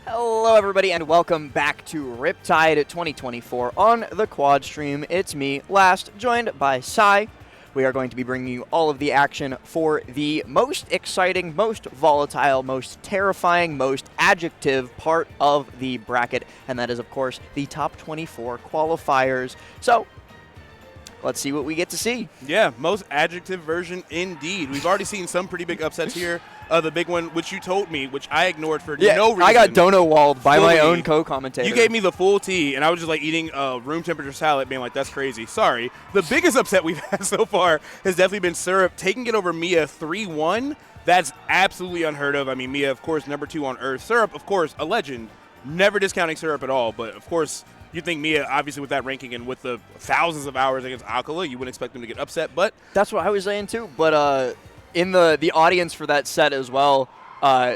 Hello everybody and welcome back to Riptide 2024 on the quad stream. It's me, Last, joined by Sai. We are going to be bringing you all of the action for the most exciting, most volatile, most terrifying, most adjective part of the bracket, and that is of course the top 24 qualifiers. So let's see what we get to see. Yeah, most adjective version indeed. We've already seen some pretty big upsets here. The big one, which you told me, which I ignored for no reason. I got dono-walled by my own co-commentator. You gave me the full tea, and I was just like eating room temperature salad, being like, that's crazy. Sorry. The biggest upset we've had so far has definitely been Syrup taking it over Mia 3-1. That's absolutely unheard of. I mean, Mia, of course, number 2 on Earth. Syrup, of course, a legend. Never discounting Syrup at all, but of course, you think Mia, obviously with that ranking and with the thousands of hours against Alcala, you wouldn't expect them to get upset, but that's what I was saying too. But in the audience for that set as well,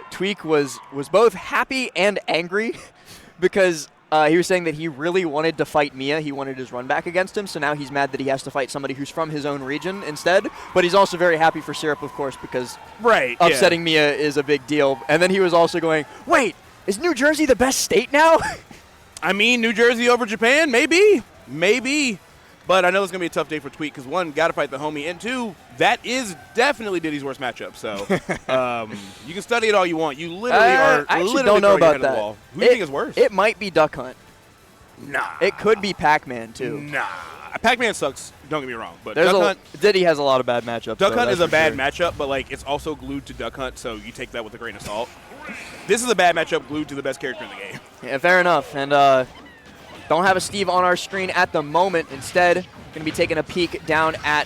Tweak was both happy and angry because he was saying that he really wanted to fight Mia. He wanted his run back against him, so now he's mad that he has to fight somebody who's from his own region instead. But he's also very happy for Syrup, of course, because upsetting Mia is a big deal. And then he was also going, wait, is New Jersey the best state now? I mean, New Jersey over Japan? Maybe. Maybe. But I know it's going to be a tough day for Tweak because, one, got to fight the homie, and two, that is definitely Diddy's worst matchup. So you can study it all you want. You literally are I literally don't know about your head at the wall. that. Who do you think is worse? It might be Duck Hunt. Nah. It could be Pac-Man, too. Nah. Pac-Man sucks, don't get me wrong. But Duck Hunt, Diddy has a lot of bad matchups. Duck Hunt is a bad matchup, but like it's also glued to Duck Hunt, so you take that with a grain of salt. This is a bad matchup glued to the best character in the game. Yeah, fair enough. And don't have a Steve on our screen at the moment. Instead, going to be taking a peek down at,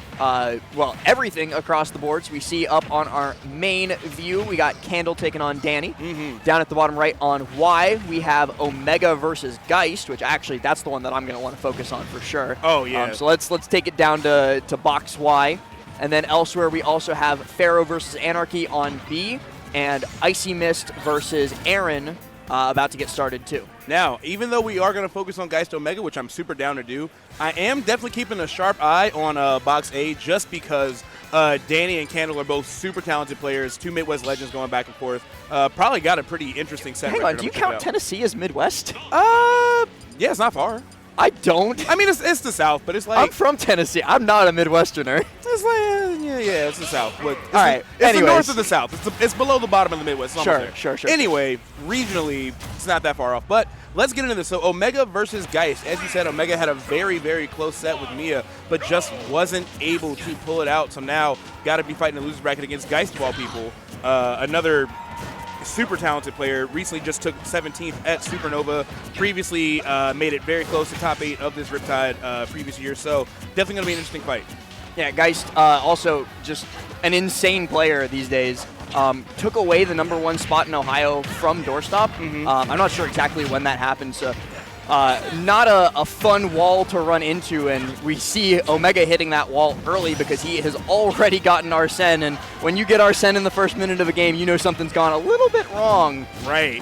everything across the board. So we see up on our main view, we got Candle taking on Danny. Down at the bottom right on Y, we have Omega versus Guist, which actually, that's the one that I'm going to want to focus on for sure. Oh, yeah. So let's take it down to box Y. And then elsewhere, we also have Pharaoh versus Anarchy on B, and Icy Mist versus Aaron about to get started too. Now, even though we are going to focus on Geist Omega, which I'm super down to do, I am definitely keeping a sharp eye on Box A just because Danny and Candle are both super talented players, two Midwest legends going back and forth. Probably got a pretty interesting set. Hang on, do you count Tennessee as Midwest? Yeah, it's not far. I don't. I mean, it's the South, but it's like... I'm from Tennessee. I'm not a Midwesterner. It's like, yeah, it's the South. But all right. It's the north of the South. It's below the bottom of the Midwest. Sure. Anyway, regionally, it's not that far off. But let's get into this. So Omega versus Geist. As you said, Omega had a very, very close set with Mia, but just wasn't able to pull it out. So now got to be fighting a loser's bracket against Geist of all people. Another super talented player, recently just took 17th at Supernova, previously made it very close to top 8 of this Riptide previous year, so definitely going to be an interesting fight. Yeah, Geist also just an insane player these days. Took away the #1 spot in Ohio from Doorstop. I'm not sure exactly when that happened, so not a fun wall to run into, and we see Omega hitting that wall early because he has already gotten Arsene, and when you get Arsene in the first minute of a game, you know something's gone a little bit wrong. Right.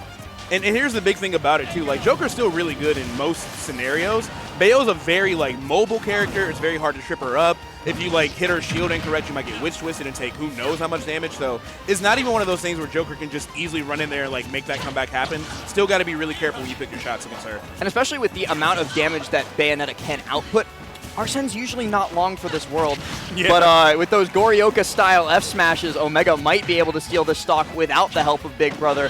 And here's the big thing about it, too. Like, Joker's still really good in most scenarios. Bayo's a very, mobile character. It's very hard to trip her up. If you, hit her shield incorrect, you might get witch twisted and take who knows how much damage. So it's not even one of those things where Joker can just easily run in there and, make that comeback happen. Still got to be really careful when you pick your shots against her. And especially with the amount of damage that Bayonetta can output, Arsene's usually not long for this world. Yeah. But with those Goryoka-style F-smashes, Omega might be able to steal this stock without the help of Big Brother.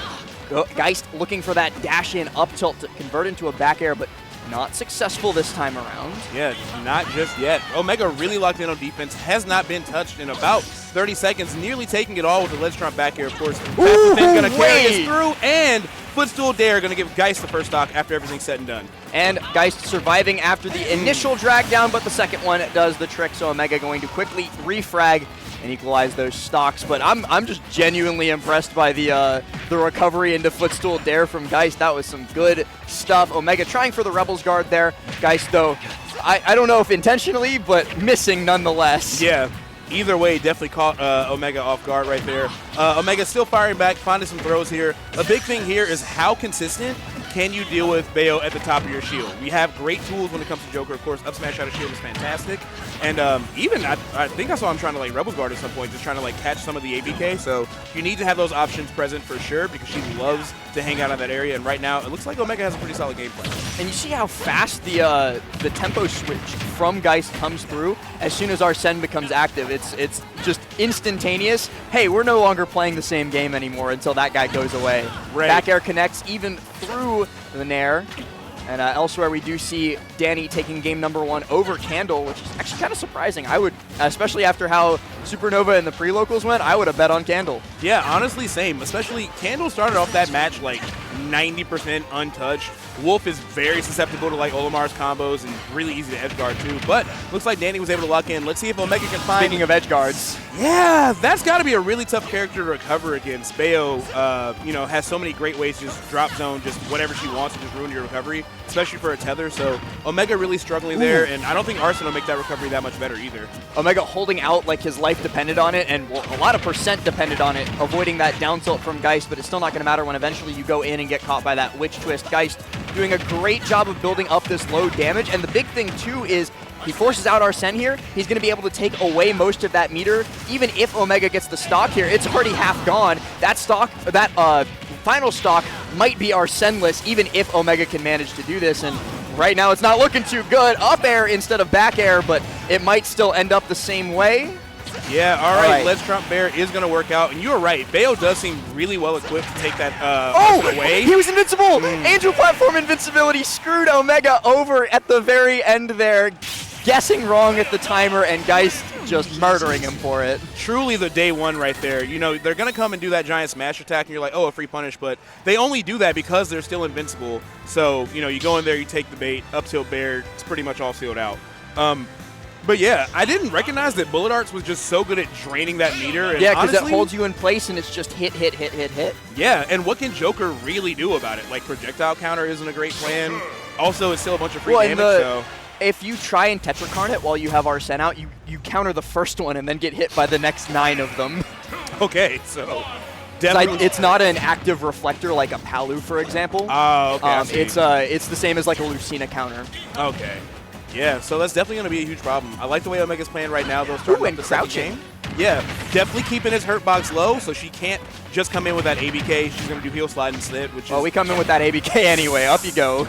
Geist looking for that dash-in up tilt to convert into a back air, but not successful this time around. Yeah, not just yet. Omega really locked in on defense, has not been touched in about 30 seconds, nearly taking it all with the ledge trump back air, of course. That's the thing going to carry us through, and footstool dare going to give Geist the first stock after everything's said and done. And Geist surviving after the initial drag down, but the second one does the trick, so Omega going to quickly refrag and equalize those stocks. But I'm just genuinely impressed by the recovery into footstool dare from Geist. That was some good stuff. Omega trying for the Rebels guard there. Geist, though, I don't know if intentionally, but missing nonetheless. Yeah. Either way, definitely caught Omega off guard right there. Omega still firing back, finding some throws here. A big thing here is how consistent can you deal with Bayo at the top of your shield? We have great tools when it comes to Joker. Of course, up smash out of shield is fantastic. And even, I think I saw him trying to like Rebel Guard at some point, just trying to like catch some of the ABK. So you need to have those options present for sure because she loves to hang out in that area. And right now, it looks like Omega has a pretty solid game plan. And you see how fast the tempo switch from Guist comes through as soon as Arsene becomes active. It's just instantaneous. Hey, we're no longer playing the same game anymore until that guy goes away. Right. Back air connects even through the Nair. And elsewhere, we do see Danny taking game number 1 over Candle, which is actually kind of surprising. I would, especially after how Supernova and the pre-locals went, I would have bet on Candle. Yeah, honestly, same. Especially Candle started off that match like 90% untouched. Wolf is very susceptible to like Olimar's combos and really easy to edge guard too. But looks like Danny was able to lock in. Let's see if Omega can find. Speaking of edge guards. Yeah, that's got to be a really tough character to recover against. Bayo, has so many great ways to just drop zone, just whatever she wants to just ruin your recovery, especially for a tether. So Omega really struggling there, and I don't think Arsene will make that recovery that much better either. Omega holding out like his life depended on it, and a lot of percent depended on it, avoiding that down tilt from Guist, but it's still not going to matter when eventually you go in and get caught by that Witch Twist. Guist doing a great job of building up this low damage, and the big thing too is he forces out Arsene here. He's going to be able to take away most of that meter. Even if Omega gets the stock here, it's already half gone. That stock, that final stock might be Arsene-less, even if Omega can manage to do this. And right now it's not looking too good. Up air instead of back air, but it might still end up the same way. Yeah, all right. Let's Trump Bear is going to work out. And you were right. Bayo does seem really well equipped to take that away. He was invincible. Angel Platform invincibility screwed Omega over at the very end there. Guessing wrong at the timer, and Guist just murdering him for it. Truly the day one right there. You know, they're going to come and do that giant smash attack, and you're like, oh, a free punish. But they only do that because they're still invincible. So, you go in there, you take the bait, up tilt bear. It's pretty much all sealed out. But yeah, I didn't recognize that Bullet Arts was just so good at draining that meter. And yeah, because it holds you in place and it's just hit, hit, hit, hit, hit. Yeah, and what can Joker really do about it? Like, projectile counter isn't a great plan. Also, it's still a bunch of free damage, so... If you try and Tetracarnate while you have Arsene out, you counter the first one and then get hit by the next 9 of them. Okay, so... Definitely. It's not an active reflector like a Palu, for example. Oh, okay. It's the same as like a Lucina counter. Okay. Yeah, so that's definitely going to be a huge problem. I like the way Omega's playing right now. They'll start with the second game. Yeah, definitely keeping his hurt box low, so she can't just come in with that ABK. She's going to do heel slide instead, which is... Well, we come in with that ABK anyway. Up you go.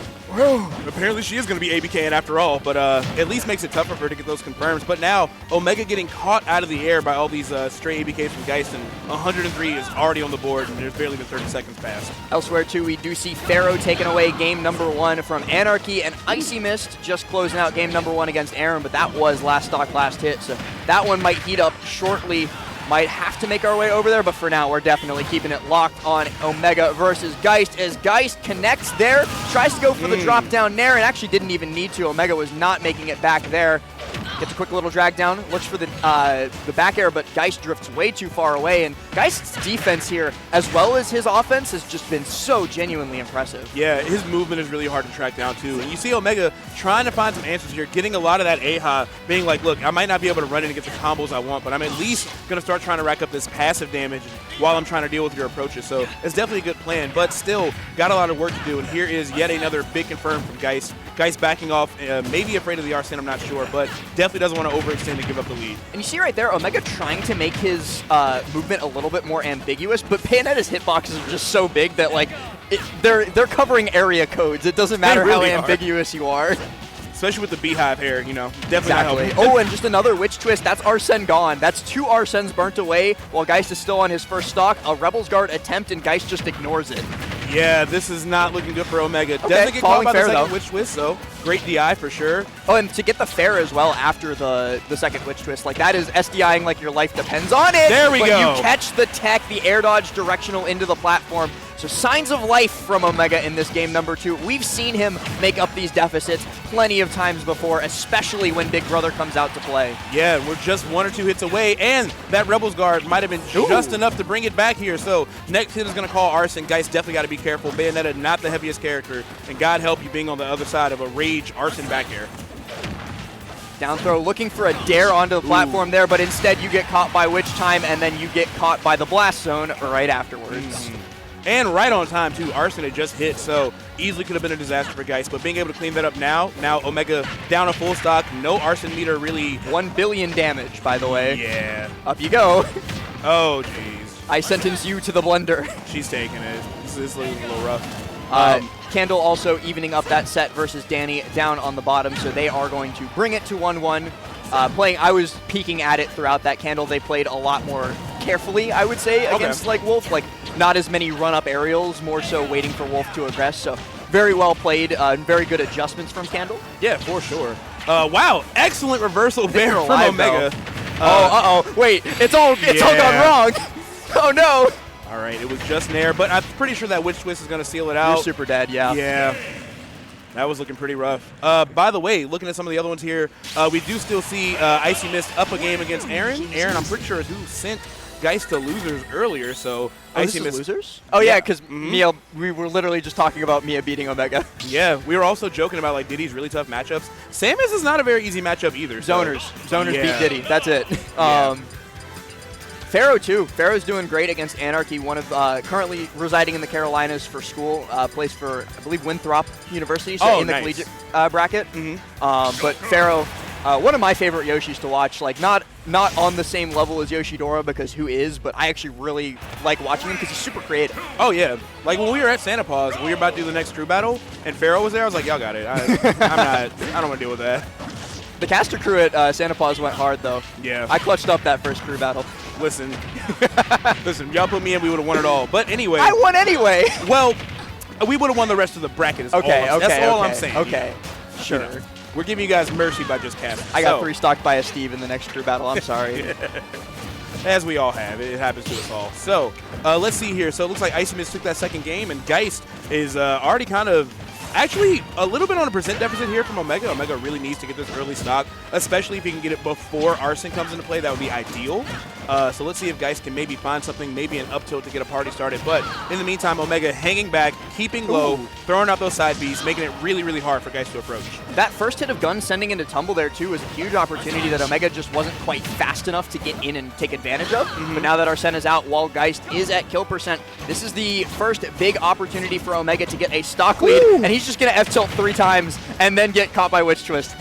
Apparently she is going to be ABKing after all, but at least makes it tougher for her to get those confirms. But now, Omega getting caught out of the air by all these stray ABKs from Guist, and 103 is already on the board, and there's barely been 30 seconds passed. Elsewhere, too, we do see Pharaoh taking away game number 1 from Anarchy, and Icy Mist just closing out game number 1 against Aaron, but that was last stock, last hit, so that one might heat up shortly. Might have to make our way over there, but for now, we're definitely keeping it locked on Omega versus Guist as Guist connects there, tries to go for the drop down Nair, and actually didn't even need to. Omega was not making it back there. Gets a quick little drag down, looks for the back air, but Guist drifts way too far away, and Geist's defense here, as well as his offense, has just been so genuinely impressive. Yeah, his movement is really hard to track down, too. And you see Omega trying to find some answers here, getting a lot of that AHA, being like, look, I might not be able to run in and get the combos I want, but I'm at least going to start trying to rack up this passive damage while I'm trying to deal with your approaches. So it's definitely a good plan, but still got a lot of work to do. And here is yet another big confirm from Guist. Guist backing off, maybe afraid of the Arsene, I'm not sure, but definitely doesn't want to overextend and give up the lead. And you see right there, Omega trying to make his movement a little bit more ambiguous, but Bayonetta's hitboxes are just so big that like they're covering area codes. It doesn't matter really how ambiguous you are. Especially with the beehive hair, definitely exactly. Oh, and just another Witch Twist. That's Arsene gone. That's 2 Arsenes burnt away while Guist is still on his first stock. A Rebel's Guard attempt, and Guist just ignores it. Yeah, this is not looking good for Omega. Okay, definitely get caught by the second Witch Twist, so great DI for sure. Oh, and to get the fair as well after the second Witch Twist, like that is SDIing like your life depends on it. There we go. You catch the tech, the air dodge directional into the platform. So signs of life from Omega in this game number 2. We've seen him make up these deficits plenty of times before, especially when Big Brother comes out to play. Yeah, we're just 1 or 2 hits away, and that Rebels Guard might have been just enough to bring it back here. So next hit is going to call Arsene. Guys definitely got to be careful. Bayonetta not the heaviest character, and God help you being on the other side of a Rage Arsene back air. Down throw, looking for a dare onto the platform there, but instead you get caught by Witch Time, and then you get caught by the Blast Zone right afterwards. And right on time, too. Arson had just hit, so easily could have been a disaster for Guist. But being able to clean that up now Omega down a full stock. No Arson meter really. 1 billion damage, by the way. Yeah. Up you go. Oh, jeez. I sentence you to the blender. She's taking it. This is a little rough. Candle also evening up that set versus Danny down on the bottom, so they are going to bring it to 1-1. I was peeking at it throughout that Candle. They played a lot more carefully, I would say, against like Wolf. Like not as many run-up aerials, more so waiting for Wolf to aggress. So very well played, and very good adjustments from Candle. Yeah, for sure. Wow, excellent reversal bear from Omega. Wait, it's all gone wrong. Oh no. All right, it was just Nair, but I'm pretty sure that Witch Twist is going to seal it out. You're super dead, yeah. Yeah. That was looking pretty rough. By the way, looking at some of the other ones here, we do still see Icy Mist up a game against Aaron. Aaron, I'm pretty sure, is who sent Guist to losers earlier, so Icy Mist. Losers? Oh, yeah, because Mia, we were literally just talking about Mia beating Omega. Yeah, we were also joking about like Diddy's really tough matchups. Samus is not a very easy matchup either. Zoners. Zoners beat Diddy. That's it. Pharaoh, too. Pharaoh's doing great against Anarchy, one of currently residing in the Carolinas for school, plays for, I believe, Winthrop University, so in the collegiate bracket. But Pharaoh, one of my favorite Yoshis to watch, like not on the same level as Yoshidora because who is, but I actually really like watching him because he's super creative. Oh, yeah. Like when we were at Santa Paws, we were about to do the next crew battle, and Pharaoh was there, I was like, y'all got it. I don't want to deal with that. The caster crew at Santa Paws went hard, though. Yeah. I clutched up that first crew battle. Listen, y'all put me in, we would have won it all. But anyway. I won anyway. Well, we would have won the rest of the bracket. That's all I'm saying. Okay, sure. You know, we're giving you guys mercy by just casting. I got 3-stocked by a Steve in the next crew battle. I'm sorry. As we all have. It happens to us all. So, let's see here. So, it looks like Icy Mist took that second game, and Guist is already kind of actually a little bit on a percent deficit here from Omega. Omega really needs to get this early stock, especially if he can get it before Arson comes into play. That would be ideal. So let's see if Guist can maybe find something, maybe an up tilt to get a party started. But in the meantime, Omega hanging back, keeping low, throwing out those side Bs, making it really, really hard for Guist to approach. That first hit of gun sending into Tumble there, too, was a huge opportunity that Omega just wasn't quite fast enough to get in and take advantage of. But now that Arsene is out while Guist is at kill percent, this is the first big opportunity for Omega to get a stock lead. And he's just going to F-tilt 3 times and then get caught by Witch Twist.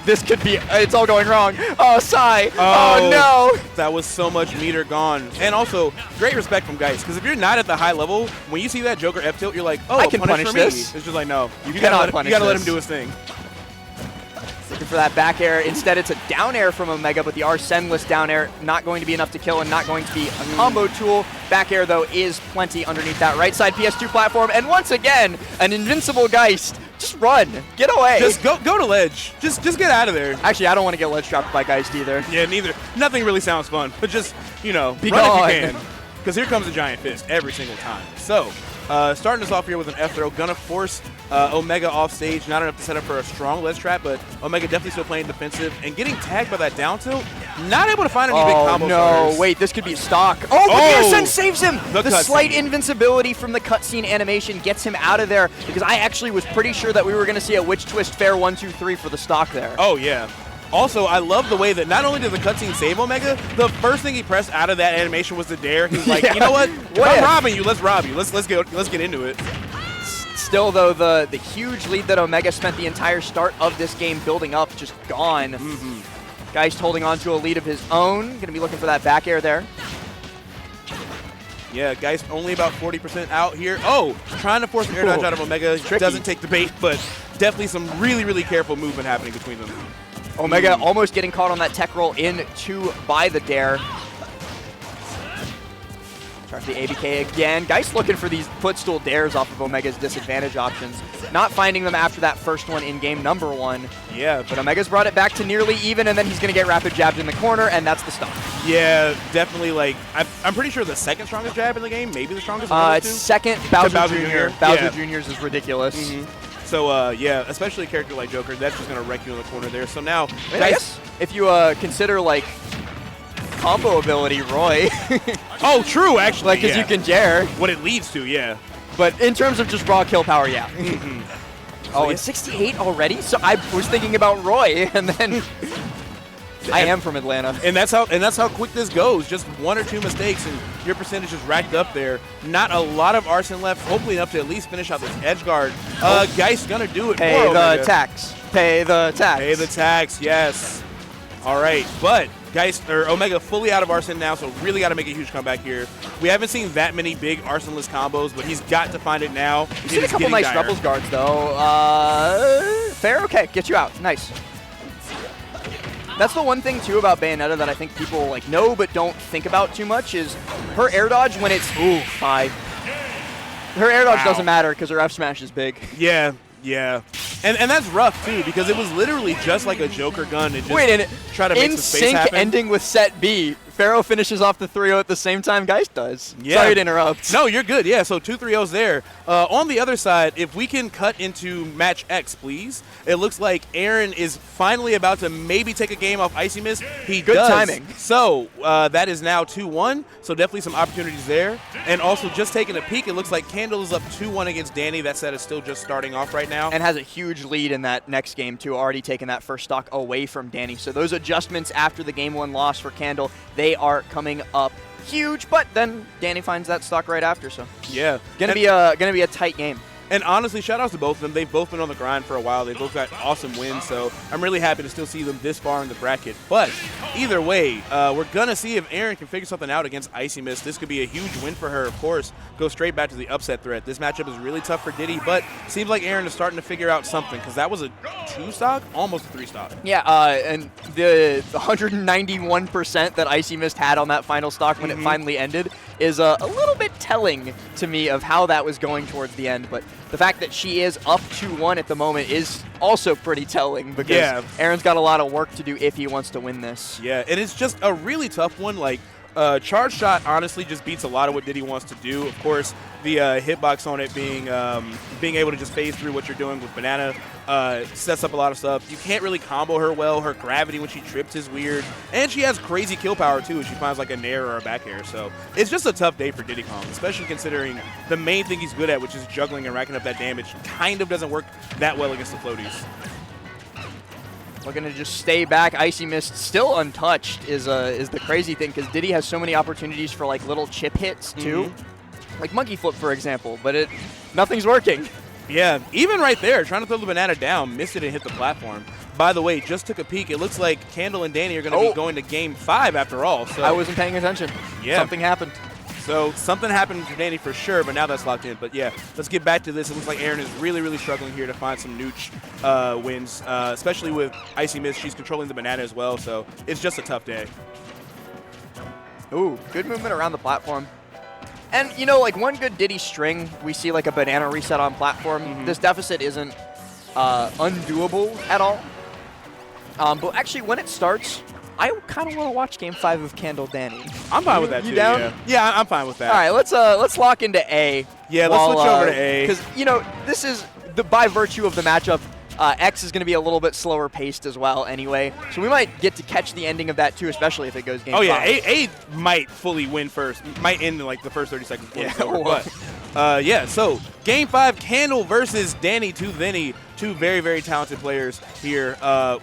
This could be, it's all going wrong. Oh, Sai. Oh, no. That was so much meter gone. And also, great respect from Guist, because if you're not at the high level, when you see that Joker F-tilt, you're like, oh, I can punish this. It's just like, no. You gotta let him do his thing. Looking for that back air. Instead, it's a down air from Omega, but the Arsene-less down air not going to be enough to kill and not going to be a combo tool. Back air, though, is plenty underneath that right side PS2 platform. And once again, an invincible Guist. Just run. Get away. Just go to ledge. Just get out of there. Actually, I don't want to get ledge dropped by Guist either. Yeah, neither. Nothing really sounds fun, but just, be run gone. if you can. Because here comes a giant fist every single time. So, starting us off here with an F-throw. Gonna force Omega off stage. Not enough to set up for a strong ledge trap, but Omega definitely still playing defensive. And getting tagged by that down tilt, not able to find any big combo starters. Wait, this could be a stock. Oh, but the Arsene saves him! The slight invincibility from the cutscene animation gets him out of there, because I actually was pretty sure that we were going to see a Witch Twist fair 1-2-3 for the stock there. Oh, yeah. Also, I love the way that not only did the cutscene save Omega, the first thing he pressed out of that animation was the dare. He's like, you know what? If I'm robbing you, let's rob you. Let's get into it. Still, though, the huge lead that Omega spent the entire start of this game building up just gone. Guist holding on to a lead of his own. Going to be looking for that back air there. Yeah, Guist only about 40% out here. Oh, trying to force an air dodge out of Omega. Doesn't take the bait, but definitely some really, really careful movement happening between them. Omega almost getting caught on that tech roll in by the dare. Tries the ABK again. Guist looking for these footstool dares off of Omega's disadvantage options. Not finding them after that first one in game number 1. Yeah. But Omega's brought it back to nearly even, and then he's going to get rapid jabbed in the corner, and that's the stop. Yeah, definitely. Like I'm pretty sure the second strongest jab in the game, maybe the strongest. It's second Bowser Jr. Bowser Yeah. Jr.'s is ridiculous. So, yeah, especially a character like Joker, that's just going to wreck you in the corner there. So now, I guess if you consider, like, combo ability, Roy. Oh, true, actually. Like, because you can Jer. What it leads to, yeah. But in terms of just raw kill power, yeah. So it's 68 already? So I was thinking about Roy, and then... I am from Atlanta. And that's how quick this goes. Just 1 or 2 mistakes, and your percentage is racked up there. Not a lot of arson left. Hopefully enough to at least finish out this edge guard. Geist gonna do it. Pay the tax. Pay the tax. Pay the tax. Yes. All right, but Geist or Omega fully out of arson now, so really got to make a huge comeback here. We haven't seen that many big arsonless combos, but he's got to find it now. We've seen a couple nice Rebels guards though. Pharaoh, okay, get you out. Nice. That's the one thing too about Bayonetta that I think people like know but don't think about too much is her air dodge when it's 5. Her air dodge doesn't matter because her F smash is big. Yeah. Yeah, and that's rough too because it was literally just like a Joker gun and just try to make some space happen. In sync ending with set B, Pharaoh finishes off the 3-0 at the same time Geist does. Yeah. Sorry to interrupt. No, you're good. Yeah, so 2 3-0s there. On the other side, if we can cut into match X, please. It looks like Aaron is finally about to maybe take a game off Icy Mist. He Good does. timing. So that is now 2-1, so definitely some opportunities there. And also just taking a peek, it looks like Candle is up 2-1 against Danny. That set is still just starting off right now. And has a huge lead in that next game, too, already taking that first stock away from Danny. So those adjustments after the Game 1 loss for Candle, they are coming up huge, but then Danny finds that stock right after, so yeah. Gonna be a tight game. And honestly, shout outs to both of them. They've both been on the grind for a while. They've both got awesome wins, so I'm really happy to still see them this far in the bracket. But either way, we're going to see if Aaron can figure something out against Icy Mist. This could be a huge win for her, of course. Go straight back to the upset threat. This matchup is really tough for Diddy, but seems like Aaron is starting to figure out something because that was a 2 stock, almost a 3 stock. Yeah, and the 191% that Icy Mist had on that final stock when it finally ended is a little bit telling to me of how that was going towards the end. But the fact that she is up 2-1 at the moment is also pretty telling because Aaron's got a lot of work to do if he wants to win this. Yeah, and it's just a really tough one. Like, charge shot honestly just beats a lot of what Diddy wants to do. Of course, the hitbox on it being able to just phase through what you're doing with Banana sets up a lot of stuff. You can't really combo her well. Her gravity when she trips is weird. And she has crazy kill power too if she finds like a nair or a back air. So it's just a tough day for Diddy Kong, especially considering the main thing he's good at, which is juggling and racking up that damage, kind of doesn't work that well against the floaties. Looking to just stay back. Icy Mist still untouched is the crazy thing because Diddy has so many opportunities for like little chip hits too. Like Monkey Flip, for example, but nothing's working. Yeah, even right there, trying to throw the banana down, missed it and hit the platform. By the way, just took a peek. It looks like Candle and Danny are going to be going to Game 5 after all. So I wasn't paying attention. Yeah. Something happened. So something happened for Danny for sure, but now that's locked in. But yeah, let's get back to this. It looks like Aaron is really, really struggling here to find some nooch wins, especially with Icy Mist. She's controlling the banana as well, so it's just a tough day. Ooh, good movement around the platform. And, you know, like one good Diddy string, we see like a banana reset on platform. This deficit isn't undoable at all. But actually, when it starts, I kind of want to watch Game 5 of Candle Danny. I'm fine with that, too. You down? Yeah, I'm fine with that. All right, let's lock into A. Yeah, let's switch over to A. Because, you know, this is, by virtue of the matchup, X is going to be a little bit slower paced as well anyway. So we might get to catch the ending of that, too, especially if it goes Game 5. Oh, yeah, A might fully win first. Might end in, like, the first 30 seconds. Yeah, but, yeah, so Game 5, Candle versus Danny to Vinny. Two very, very talented players here.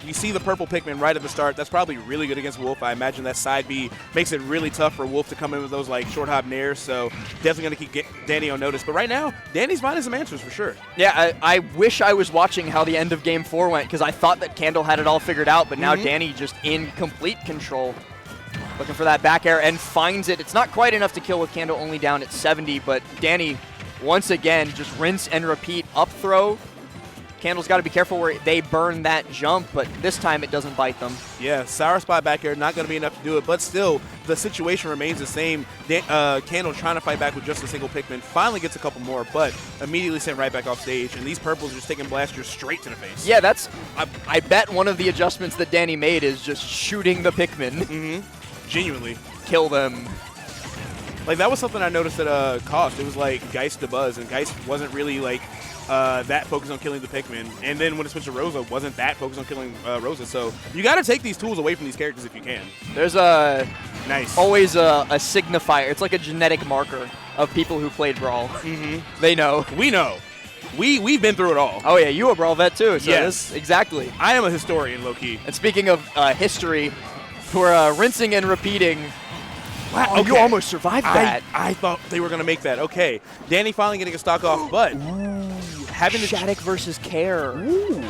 We see the purple Pikmin right at the start. That's probably really good against Wolf. I imagine that side B makes it really tough for Wolf to come in with those like short hop nairs. So definitely going to keep Danny on notice. But right now, Danny's finding some answers for sure. Yeah, I wish I was watching how the end of Game 4 went because I thought that Candle had it all figured out. But now Danny just in complete control. Looking for that back air and finds it. It's not quite enough to kill with Candle only down at 70. But Danny, once again, just rinse and repeat up throw. Candle's got to be careful where they burn that jump, but this time it doesn't bite them. Yeah, sour spot back here, not going to be enough to do it, but still, the situation remains the same. Candle trying to fight back with just a single Pikmin, finally gets a couple more, but immediately sent right back off stage, and these purples are just taking blasters straight to the face. Yeah, that's, I bet one of the adjustments that Danny made is just shooting the Pikmin. Genuinely. Kill them. Like, that was something I noticed at Cost. It was like Geist to Buzz, and Geist wasn't really like that focused on killing the Pikmin. And then when it switched to Rosa, wasn't that focused on killing Rosa. So you got to take these tools away from these characters if you can. There's nice. Always a signifier. It's like a genetic marker of people who played Brawl. They know. We know. We've been through it all. Oh, yeah, you a Brawl vet, too. So yes. Exactly. I am a historian, low-key. And speaking of history, We're rinsing and repeating. Wow, Okay. you almost survived that. I thought they were going to make that. Okay. Danny finally getting a stock off, but having the Shadic versus Care.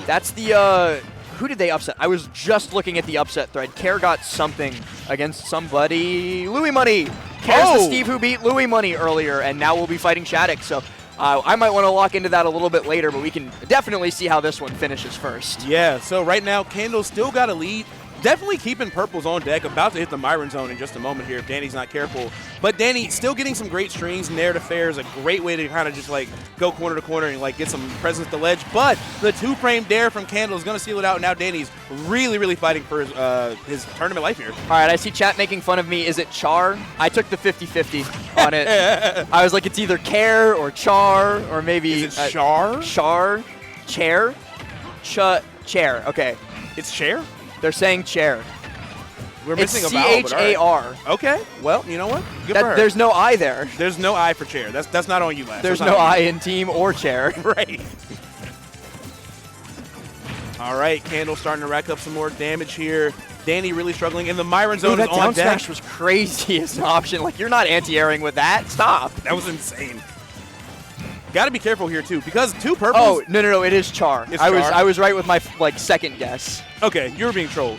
That's the, who did they upset? I was just looking at the upset thread. Care got something against somebody. Louis Money. Care's the Steve who beat Louis Money earlier, and now we'll be fighting Shadic. So I might want to lock into that a little bit later, but we can definitely see how this one finishes first. Yeah, so right now, Candle's still got a lead. Definitely keeping purples on deck. About to hit the Myron zone in just a moment here if Danny's not careful. But Danny still getting some great strings. Nair to fair is a great way to kind of just like go corner to corner and like get some presence at the ledge. But the two-frame dare from Candle is going to seal it out. Now Danny's really, really fighting for his tournament life here. All right, I see chat making fun of me. Is it Char? I took the 50-50 on it. I was like, it's either Care or Char or maybe... Is it Char? Char? Chair? Chair. Okay. It's Chair? They're saying chair. We're missing It's a vowel, but all right. C-H-A-R. Okay, well, you know what? Good for her. There's no I there. There's no I for chair. That's not on you, last. There's no I in team or chair. Right. All right, Candle starting to rack up some more damage here. Danny really struggling, and the Myron zone is that on down deck. smash was crazy as an option. Like, you're not anti-airing with that. Stop. That was insane. Got to be careful here too, because two purples. Oh no, it is Char. It's Char? I was right with my second guess. Okay, you were being trolled.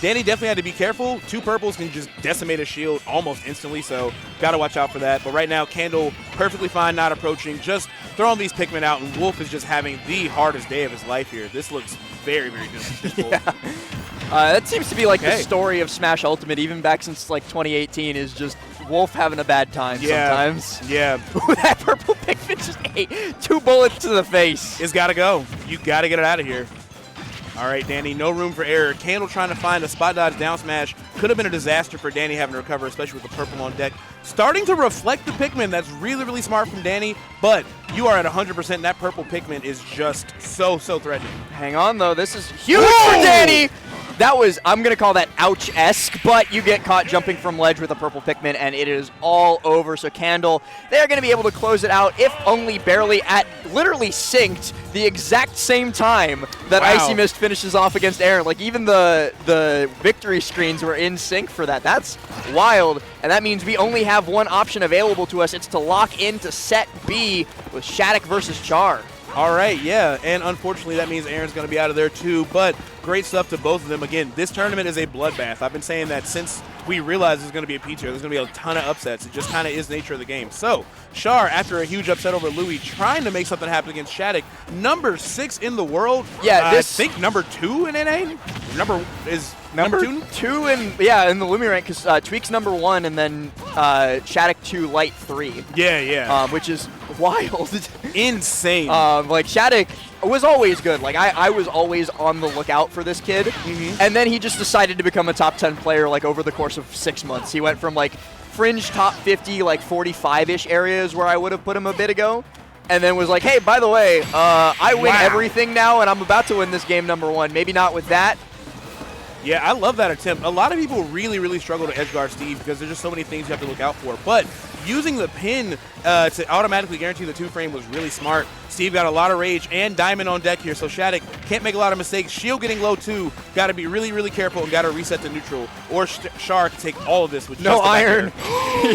Danny definitely had to be careful. Two purples can just decimate a shield almost instantly, so got to watch out for that. But right now, Candle perfectly fine, not approaching, just throwing these Pikmin out, and Wolf is just having the hardest day of his life here. This looks very, very difficult. Yeah. That seems to be like the story of Smash Ultimate, even back since like 2018, is just Wolf having a bad time sometimes. Yeah. That purple Pikmin just ate 2 bullets to the face. It's got to go. You got to get it out of here. All right, Danny, no room for error. Candle trying to find a spot dodge down smash. Could have been a disaster for Danny having to recover, especially with the purple on deck. Starting to reflect the Pikmin. That's really, really smart from Danny, but you are at 100%. That purple Pikmin is just so threatening. Hang on, though. This is huge for Danny. That was, I'm going to call that ouch-esque, but you get caught jumping from ledge with a purple Pikmin, and it is all over. So Candle, they're going to be able to close it out, if only barely, at literally synced the exact same time that Icy Mist finishes off against Aaron. Like, even the victory screens were in sync for that. That's wild, and that means we only have one option available to us. It's to lock into set B with Shadic versus Char. All right, yeah, and unfortunately that means Aaron's going to be out of there too, but great stuff to both of them. Again, this tournament is a bloodbath. I've been saying that since we realized there's going to be a P tier. There's going to be a ton of upsets. It just kind of is the nature of the game. So, Char, after a huge upset over Louis, trying to make something happen against Shadic, number 6 in the world. Yeah, I think number 2 in NA? Number 2? 2 in the Lumi rank, because Tweak's number 1, and then Shadic 2, Light 3. Yeah. Which is wild. Insane. Like, Shadic was always good. Like, I was always on the lookout for this kid. And then he just decided to become a top 10 player, like, over the course of 6 months. He went from, like, fringe top 50, like, 45-ish areas where I would have put him a bit ago. And then was like, hey, by the way, I win everything now, and I'm about to win this game number 1. Maybe not with that. Yeah, I love that attempt. A lot of people really, really struggle to edgeguard Steve because there's just so many things you have to look out for. But using the pin to automatically guarantee the 2-frame was really smart. Steve got a lot of rage and Diamond on deck here, so Shadic can't make a lot of mistakes. Shield getting low too. Got to be really, really careful and got to reset to neutral. Or Char can take all of this with no just iron.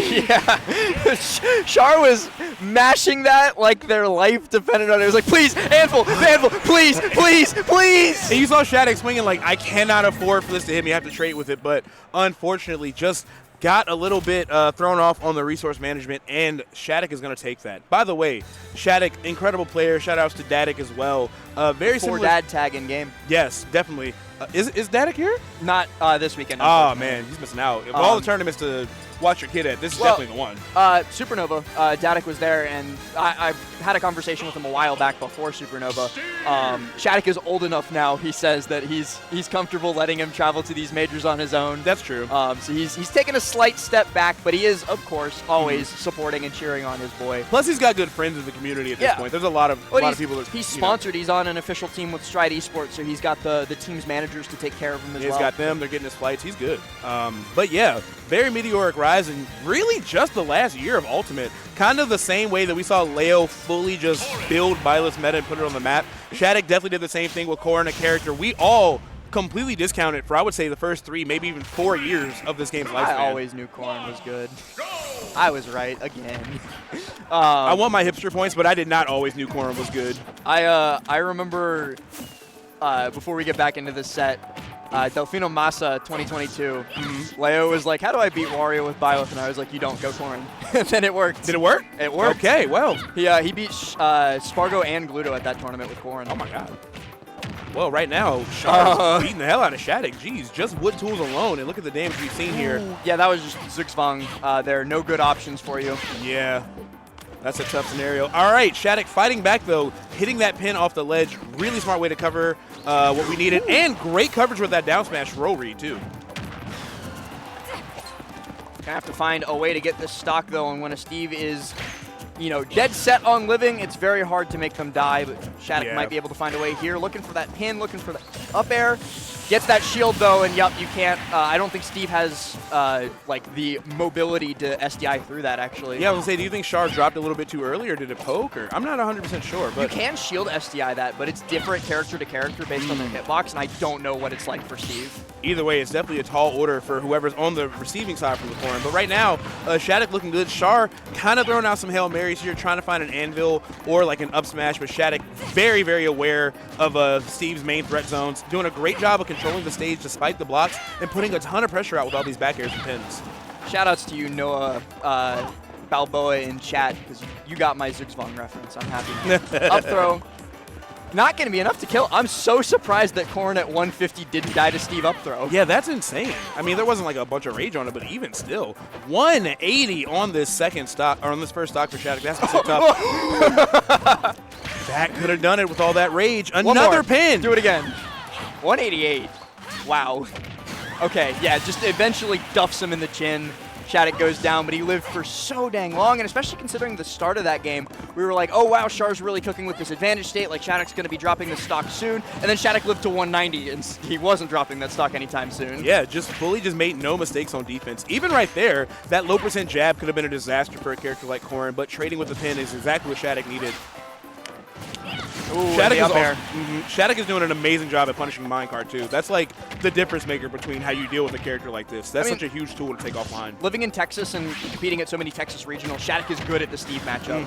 Yeah, Char was mashing that like their life depended on it. It was like, please, Anvil, please, please, please. And you saw Shadic swinging like, I cannot afford for this to hit me. I have to trade with it, but unfortunately, just got a little bit thrown off on the resource management, and Shadic is going to take that. By the way, Shadic, incredible player. Shout-outs to Dadik as well. Very similar. Dad tag in game. Yes, definitely. Is Dadik here? Not this weekend. Oh, man, he's missing out. Of all the tournaments to watch your kid at, this is definitely the one. Supernova, Dadik was there, and I had a conversation with him a while back before Supernova. Shadic is old enough now, he says, that he's comfortable letting him travel to these majors on his own. That's true. So he's taken a slight step back, but he is, of course, always supporting and cheering on his boy. Plus, he's got good friends in the community at this point. There's a lot of people that he's sponsored. He's on an official team with Stride Esports, so he's got the team's managers to take care of him as well. He's got them. They're getting his flights. He's good. But yeah, very meteoric rise, and really just the last year of Ultimate. Kind of the same way that we saw Leo fully just build Byleth's meta and put it on the map. Shadic definitely did the same thing with Core and a character we all completely discounted for, I would say, the first 3, maybe even 4 years of this game's lifespan. I always knew Corrin was good. I was right again. I want my hipster points, but I did not always knew Corrin was good. I remember before we get back into this set, Delfino Massa 2022. Leo was like, "How do I beat Wario with Byleth?" And I was like, "You don't, go Corrin." And then it worked. Did it work? It worked. Okay, well. He beat Spargo and Gluto at that tournament with Corrin. Oh my god. Well, right now, Char's beating the hell out of Shadic. Jeez, just wood tools alone, and look at the damage we've seen here. Yeah, that was just Zugzwang. There are no good options for you. Yeah, that's a tough scenario. All right, Shadic fighting back, though, hitting that pin off the ledge. Really smart way to cover what we needed, and great coverage with that down smash roll read, too. Gonna have to find a way to get this stock, though, and when a Steve is, you know, dead set on living, it's very hard to make them die, but Shadic might be able to find a way here. Looking for that pin, looking for the up air. Gets that shield, though, and yup, you can't. I don't think Steve has, like, the mobility to SDI through that, actually. Yeah, I was going to say, do you think Char dropped a little bit too early, or did it poke? Or I'm not 100% sure. But you can shield SDI that, but it's different character to character based on their hitbox, and I don't know what it's like for Steve. Either way, it's definitely a tall order for whoever's on the receiving side from the corner. But right now, Shadic looking good. Char kind of throwing out some Hail Marys here, trying to find an anvil or like an up smash, but Shadic very, very aware of Steve's main threat zones, doing a great job of controlling the stage despite the blocks and putting a ton of pressure out with all these back airs and pins. Shoutouts to you, Noah Balboa in chat, because you got my Zugzwang reference. I'm happy. Up throw. Not going to be enough to kill. I'm so surprised that Corrin at 150 didn't die to Steve up throw. Yeah, that's insane. I mean, there wasn't like a bunch of rage on it, but even still, 180 on this second stock, or on this first stock for Shadic. That's so tough. That could have done it with all that rage. Another pin. Do it again. 188. Wow. Okay, yeah, just eventually duffs him in the chin. Shadic goes down, but he lived for so dang long, and especially considering the start of that game, we were like, oh wow, Char's really cooking with this advantage state, like Shadic's going to be dropping this stock soon, and then Shadic lived to 190, and he wasn't dropping that stock anytime soon. Yeah, just fully just made no mistakes on defense. Even right there, that low percent jab could have been a disaster for a character like Corrin, but trading with the pin is exactly what Shadic needed. Ooh, Shadic is doing an amazing job at punishing minecart too. That's like the difference maker between how you deal with a character like this. That's such a huge tool to take offline. Living in Texas and competing at so many Texas regionals, Shadic is good at the Steve matchup.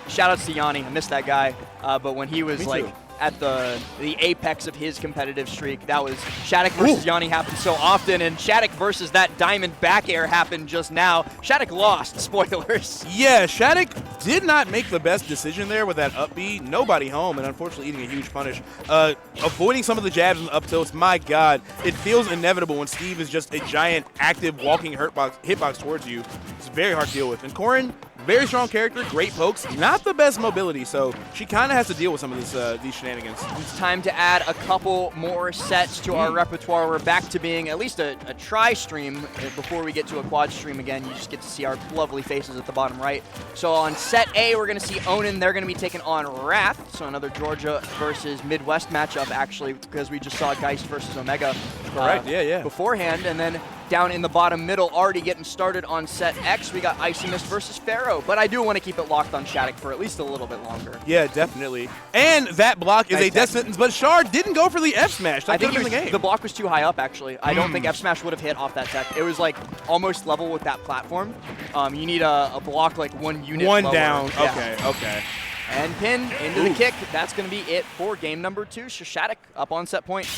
Shoutouts to Yanni, I missed that guy. But when he was like at the apex of his competitive streak, that was Shadic versus Yanni happened so often, and Shadic versus that diamond back air happened just now. Shadic lost, spoilers. Yeah, Shadic did not make the best decision there with that up B. Nobody home, and unfortunately eating a huge punish. Avoiding some of the jabs and up tilts, my God. It feels inevitable when Steve is just a giant, active, walking hitbox towards you. It's very hard to deal with. And Corrin, very strong character, great pokes, not the best mobility, so she kind of has to deal with some of these shenanigans. It's time to add a couple more sets to our repertoire. We're back to being at least a tri-stream before we get to a quad stream again. You just get to see our lovely faces at the bottom right. So on set A, we're going to see Onin. They're going to be taking on Wrath, so another Georgia versus Midwest matchup, actually, because we just saw Guist versus Omega. Correct, yeah. Beforehand, and then down in the bottom middle, already getting started on set X, we got Icy Mist versus Pharaoh. But I do want to keep it locked on Shadic for at least a little bit longer. Yeah, definitely. And that block is a death sentence, but Char didn't go for the F smash. I think the block was too high up, actually. I don't think F smash would have hit off that tech. It was like almost level with that platform. You need a block like one unit One lower. down. Yeah. Okay. And pin into the kick. That's going to be it for game number 2. Shadic up on set point.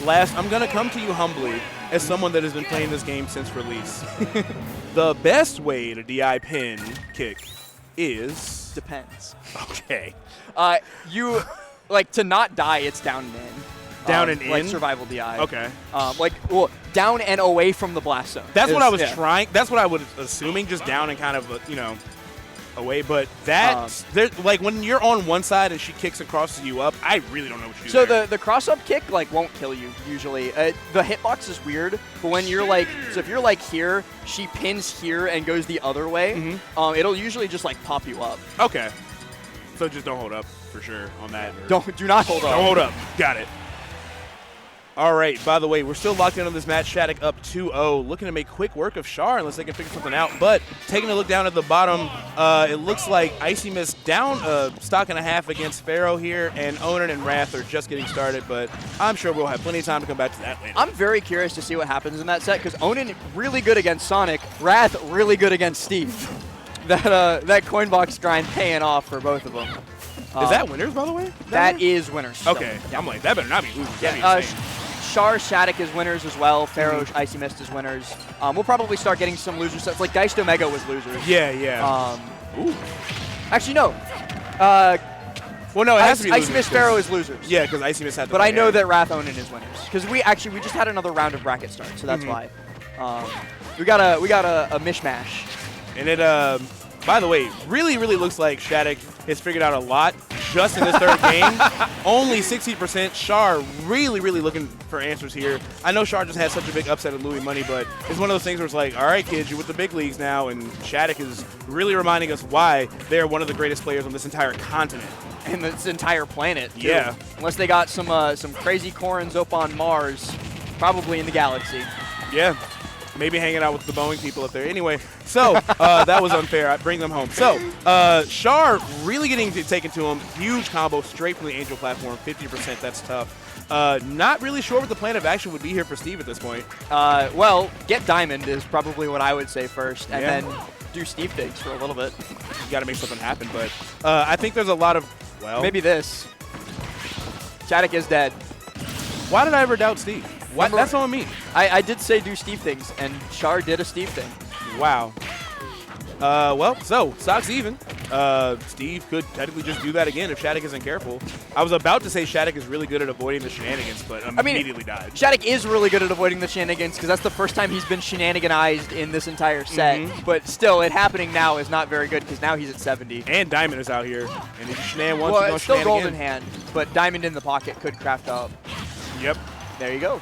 Last, I'm going to come to you humbly as someone that has been playing this game since release. The best way to DI pin kick is... Depends. Okay. You, like, to not die, it's down and in. Down and like in? survival DI. Okay. Well, down and away from the blast zone. That's what I was trying. That's what I was assuming, just down and kind of, away, but that like when you're on one side and she kicks and crosses you up, I really don't know what you do. So the cross up kick like won't kill you usually. The hitbox is weird, but when you're like, so if you're like here, she pins here and goes the other way, it'll usually just like pop you up. Okay. So just don't hold up for sure on that. Do not hold up. Don't hold up. Got it. All right, by the way, we're still locked in on this match. Shadic up 2-0, looking to make quick work of Char unless they can figure something out. But taking a look down at the bottom, it looks like Icy Mist down a stock and a half against Pharaoh here, and Onin and Wrath are just getting started, but I'm sure we'll have plenty of time to come back to that later. I'm very curious to see what happens in that set because Onin really good against Sonic, Wrath really good against Steve. That coin box grind paying off for both of them. Is that winners, by the way? That is winners. Okay, So, yeah. I'm like, that better not be losers. Yeah, Char, Shadic is winners as well. Pharaoh, Icy Mist is winners. We'll probably start getting some loser sets. Like Guist Omega was losers. Yeah. Actually, no. Well, no, it has to be losers. Icy Mist Pharaoh is losers. Yeah, because Icy Mist had the But I know that Wrath Onin is winners. Because we just had another round of bracket start, so that's why. We got a mishmash. And it, by the way, really looks like Shadic has figured out a lot just in this third game. Only 60%. Char really looking for answers here. I know Char just had such a big upset at Louis Money, but it's one of those things where it's like, all right, kids, you're with the big leagues now, and Shadic is really reminding us why they're one of the greatest players on this entire continent. And this entire planet, too. Yeah. Unless they got some crazy Corins up on Mars, probably in the galaxy. Yeah. Maybe hanging out with the Boeing people up there. Anyway, so that was unfair. I bring them home. So Char really getting taken to him. Huge combo straight from the Angel platform. 50%. That's tough. Not really sure what the plan of action would be here for Steve at this point. Well, get Diamond is probably what I would say first, and then do Steve things for a little bit. You got to make something happen. But I think there's a lot of, well. Maybe this. Shadic is dead. Why did I ever doubt Steve? What? That's all me. I did say do Steve things, and Char did a Steve thing. Wow. Well, so stock's even. Steve could technically just do that again if Shadic isn't careful. I was about to say Shadic is really good at avoiding the shenanigans, but immediately died. Shadic is really good at avoiding the shenanigans because that's the first time he's been shenaniganized in this entire set. But still, it happening now is not very good because now he's at 70. And Diamond is out here. And if you shenan once, well, you it's still shenan golden again. hand, but Diamond in the pocket could craft up. Yep. There you go.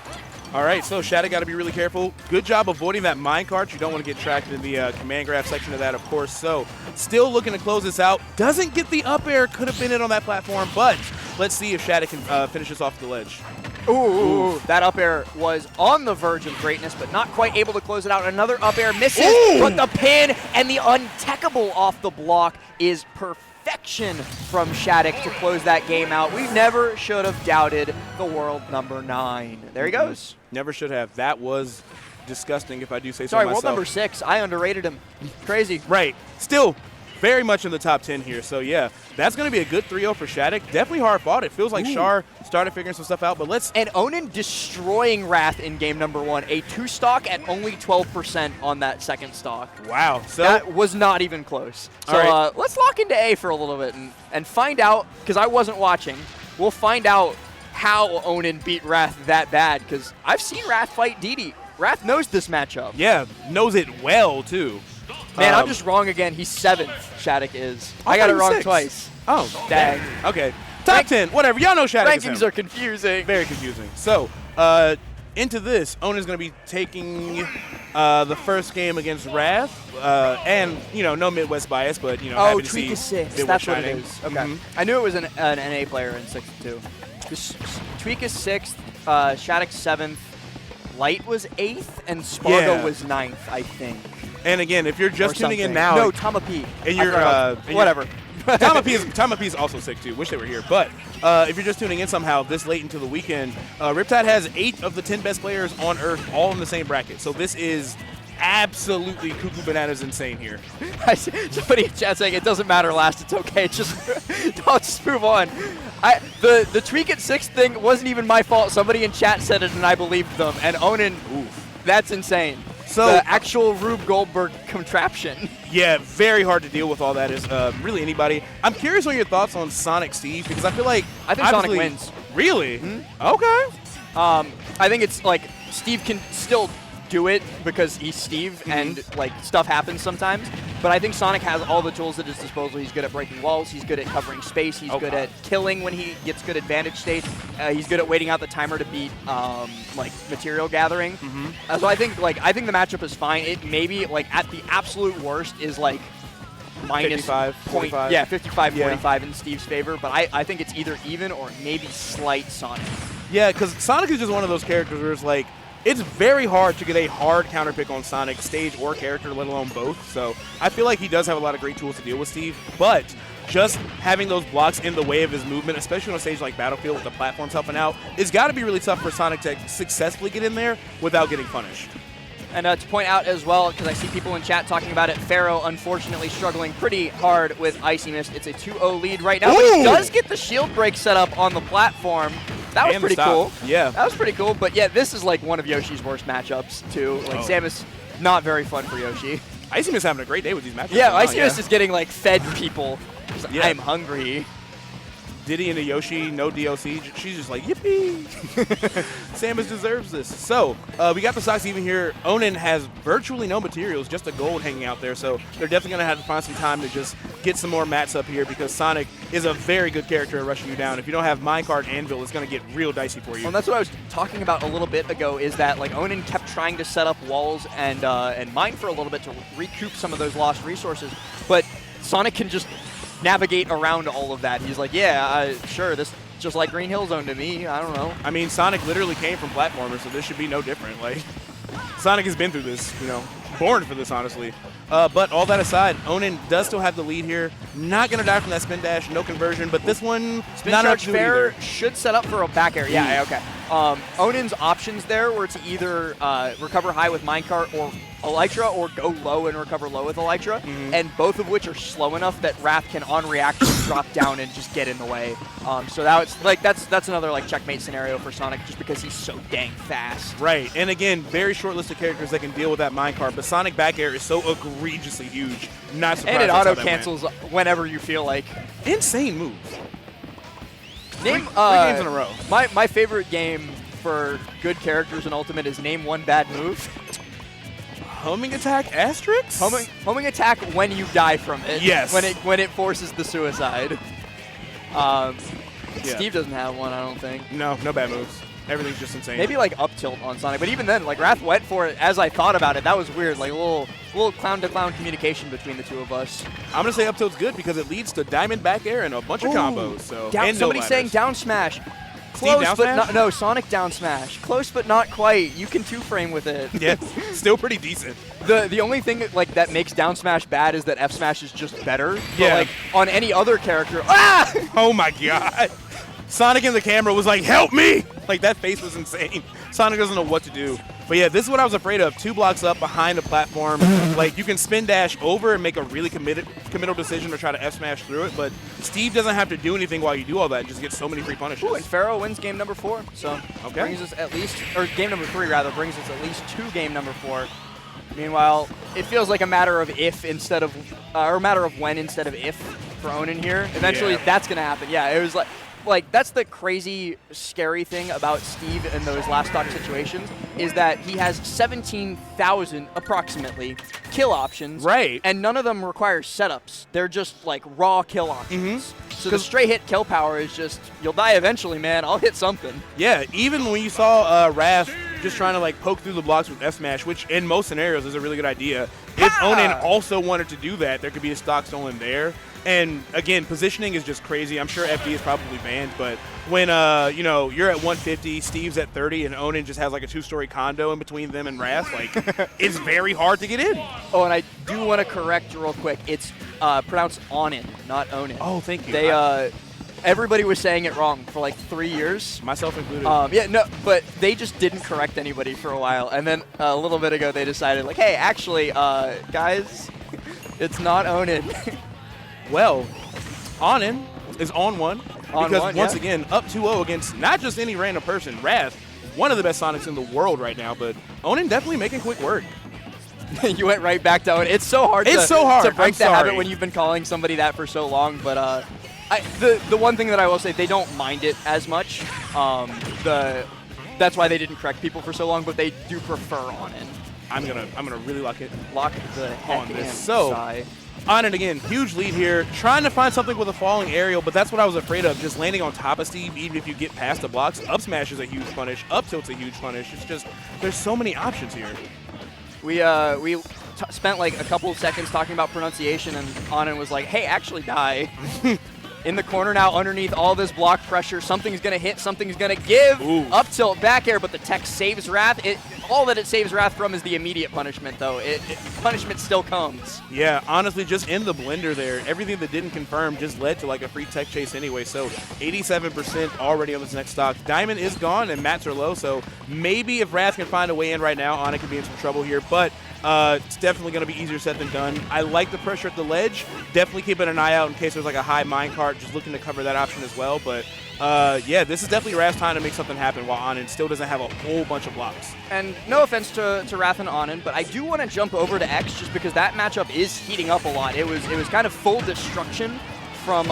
All right, so Shadic got to be really careful. Good job avoiding that minecart. You don't want to get tracked in the command graph section of that, of course. So still looking to close this out. Doesn't get the up air. Could have been it on that platform, but let's see if Shadic can finish this off the ledge. Ooh, that up air was on the verge of greatness, but not quite able to close it out. Another up air misses, but the pin and the untechable off the block is perfection from Shadic to close that game out. We never should have doubted the world number 9. There he goes. Never should have. That was disgusting, if I do say so myself. Sorry, world number 6. I underrated him. Crazy. Right. Still very much in the top 10 here. So, yeah, that's going to be a good 3-0 for Shadic. Definitely hard fought. It feels like Char started figuring some stuff out, but let's... And Onin destroying Wrath in game number 1. A 2-stock at only 12% on that second stock. Wow. So that was not even close. So let's lock into A for a little bit and find out, because I wasn't watching, we'll find out how Onin beat Wrath that bad, because I've seen Wrath fight Didi. Wrath knows this matchup. Yeah, knows it well, too. Man, I'm just wrong again. He's 7th, Shadic is. I got it wrong 6. twice. Oh, dang. Okay. Top 10, whatever. Y'all know Shadic is him. Rankings are confusing. Very confusing. So, into this, Onin's going to be taking the first game against Wrath. And, you know, no Midwest bias, but, you know, happy to see Tweak is 6th. Midwest That's what shining. it is. Okay. I knew it was an NA player in 6th, too. Tweak is 6th, Shadic 7th, Light was 8th, and Spargo was 9th, I think. And again, if you're just tuning in now, no, Tama P. And you're whatever. Tama P is also sick too. Wish they were here. But if you're just tuning in somehow this late into the weekend, Riptide has 8 of the 10 best players on Earth all in the same bracket. So this is absolutely cuckoo bananas insane here. Somebody in chat saying it doesn't matter last, it's okay. Just move on. The tweak at 6th thing wasn't even my fault. Somebody in chat said it and I believed them. And Onin, that's insane. So the actual Rube Goldberg contraption. Yeah, very hard to deal with all that is really anybody. I'm curious on your thoughts on Sonic Steve, because I feel like I think Sonic wins. Really? Okay. I think it's like Steve can still do it because he's Steve and like stuff happens sometimes. But I think Sonic has all the tools at his disposal. He's good at breaking walls. He's good at covering space. He's good at killing when he gets good advantage states. He's good at waiting out the timer to beat like material gathering. So I think the matchup is fine. It maybe like at the absolute worst is like minus 55, 45. Yeah, 55, 45 in Steve's favor. But I think it's either even or maybe slight Sonic. Yeah, because Sonic is just one of those characters where it's like, it's very hard to get a hard counter pick on Sonic, stage or character, let alone both. So I feel like he does have a lot of great tools to deal with Steve, but just having those blocks in the way of his movement, especially on a stage like Battlefield with the platforms helping out, it's got to be really tough for Sonic to successfully get in there without getting punished. And to point out as well, because I see people in chat talking about it, Pharaoh unfortunately struggling pretty hard with Icy Mist. It's a 2-0 lead right now, but he does get the shield break set up on the platform. That was pretty cool. Yeah. That was pretty cool, but yeah, this is like one of Yoshi's worst matchups too. Like Samus, not very fun for Yoshi. Icy Mist having a great day with these matchups. Yeah, Icy Mist is getting like fed people. Yeah. I'm hungry. Diddy into Yoshi, no DLC. She's just like, yippee. Samus deserves this. So, we got the stocks even here. Onin has virtually no materials, just a gold hanging out there. So, they're definitely going to have to find some time to just get some more mats up here because Sonic is a very good character at rushing you down. If you don't have Minecart and Anvil, it's going to get real dicey for you. Well, that's what I was talking about a little bit ago, is that like Onin kept trying to set up walls and mine for a little bit to recoup some of those lost resources. But Sonic can just navigate around all of that. He's like, yeah, sure, this just like Green Hill Zone to me. I don't know. I mean, Sonic literally came from platformers, so this should be no different. Like, Sonic has been through this, you know, born for this, honestly. But all that aside, Onin does still have the lead here. Not going to die from that spin dash, no conversion, but this one, spin not charge enough to do it fair either. should set up for a back air. Yeah, okay. Onin's options there were to either recover high with minecart or Elytra, or go low and recover low with Elytra, and both of which are slow enough that Wrath can on reaction drop down and just get in the way. So that's another like checkmate scenario for Sonic, just because he's so dang fast. Right, and again, very short list of characters that can deal with that minecart, but Sonic back air is so egregiously huge. Not surprised. And it auto cancels whenever you feel like. Insane moves. Name three games in a row. My favorite game for good characters in Ultimate is name one bad move. Homing attack asterisk? Homing attack when you die from it. Yes. When it forces the suicide. Steve doesn't have one, I don't think. No bad moves. Everything's just insane. Maybe like up tilt on Sonic, but even then, like Wrath went for it. As I thought about it, that was weird. Like a little clown to clown communication between the two of us. I'm gonna say up tilt's good because it leads to diamond back air and a bunch of combos. So somebody's saying down smash. Close, down but smash? not, no, Sonic down smash. Close, but not quite. You can two-frame with it. Yeah, still pretty decent. The only thing like that makes down smash bad is that F smash is just better. Yeah. But, like on any other character, Oh my god. Sonic in the camera was like, help me! Like, that face was insane. Sonic doesn't know what to do. But yeah, this is what I was afraid of. 2 blocks up behind a platform. Like, you can spin dash over and make a really committal decision to try to F-smash through it, but Steve doesn't have to do anything while you do all that and just get so many free punishes. Ooh, and Pharaoh wins game number 4. So brings us at least, or game number 3 rather, brings us at least to game number 4. Meanwhile, it feels like a matter of if instead of, or a matter of when instead of if for Onin here. Eventually, that's going to happen. Yeah, it was like that's the crazy, scary thing about Steve in those last stock situations is that he has 17,000 approximately kill options. Right. And none of them require setups. They're just like raw kill options. So the straight hit kill power is just, you'll die eventually, man. I'll hit something. Yeah, even when you saw Wrath just trying to like poke through the blocks with F-smash, which in most scenarios is a really good idea. If Onin also wanted to do that, there could be a stock stolen there. And again, positioning is just crazy. I'm sure FD is probably banned, but when you know, you're at 150, Steve's at 30, and Onin just has like a 2-story condo in between them and Wrath, like it's very hard to get in. Oh, and I do want to correct real quick. It's pronounced Onin, not Onin. Oh, thank you. They everybody was saying it wrong for like 3 years. Myself included. Yeah, no, but they just didn't correct anybody for a while, and then a little bit ago they decided like, hey, actually, guys, it's not Onin. Well, Onin is on one because once again, up 2-0 against not just any random person, Wrath, one of the best Sonics in the world right now, but Onin definitely making quick work. You went right back to Onin. It's so hard to break the habit when you've been calling somebody that for so long, but the one thing that I will say, they don't mind it as much. That's why they didn't correct people for so long, but they do prefer Onin. I'm gonna really lock the heck on this. in. So Onin again, huge lead here, trying to find something with a falling aerial, but that's what I was afraid of, just landing on top of Steve, even if you get past the blocks. Up smash is a huge punish, up tilt's a huge punish. It's just, there's so many options here. We spent like a couple of seconds talking about pronunciation, and Onin was like, hey, actually die. in the corner now underneath all this block pressure. Something's going to hit, something's going to give. Ooh. Up tilt, back air, but the tech saves Wrath. All that it saves Wrath from is the immediate punishment, though. Punishment still comes. Yeah, honestly, just in the blender there, everything that didn't confirm just led to like a free tech chase anyway. So 87% already on this next stock. Diamond is gone and mats are low, so maybe if Wrath can find a way in right now, Onin could be in some trouble here. But it's definitely going to be easier said than done. I like the pressure at the ledge. Definitely keeping an eye out in case there's like a high minecart, just looking to cover that option as well. But yeah, this is definitely Wrath's time to make something happen while Onin still doesn't have a whole bunch of blocks. And no offense to Wrath and Onin, but I do want to jump over to X just because that matchup is heating up a lot. It was kind of full destruction from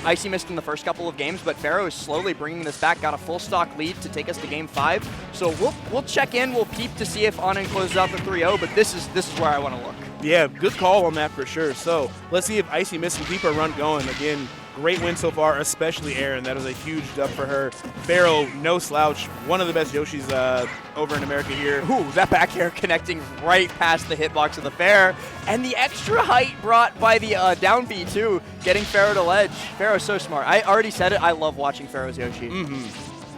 Icy Mist in the first couple of games, but Pharaoh is slowly bringing this back, got a full stock lead to take us to game 5. So we'll check in, we'll peep to see if Onin closes out the 3-0, but this is where I want to look. Yeah, good call on that for sure. So let's see if Icy Mist can keep her run going. Again, great win so far, especially Aaron. That is a huge dub for her. Pharaoh, no slouch. One of the best Yoshis over in America here. Ooh, that back air connecting right past the hitbox of the Fair. And the extra height brought by the down B, too, getting Pharaoh to ledge. Pharaoh's so smart. I already said it. I love watching Pharaoh's Yoshi.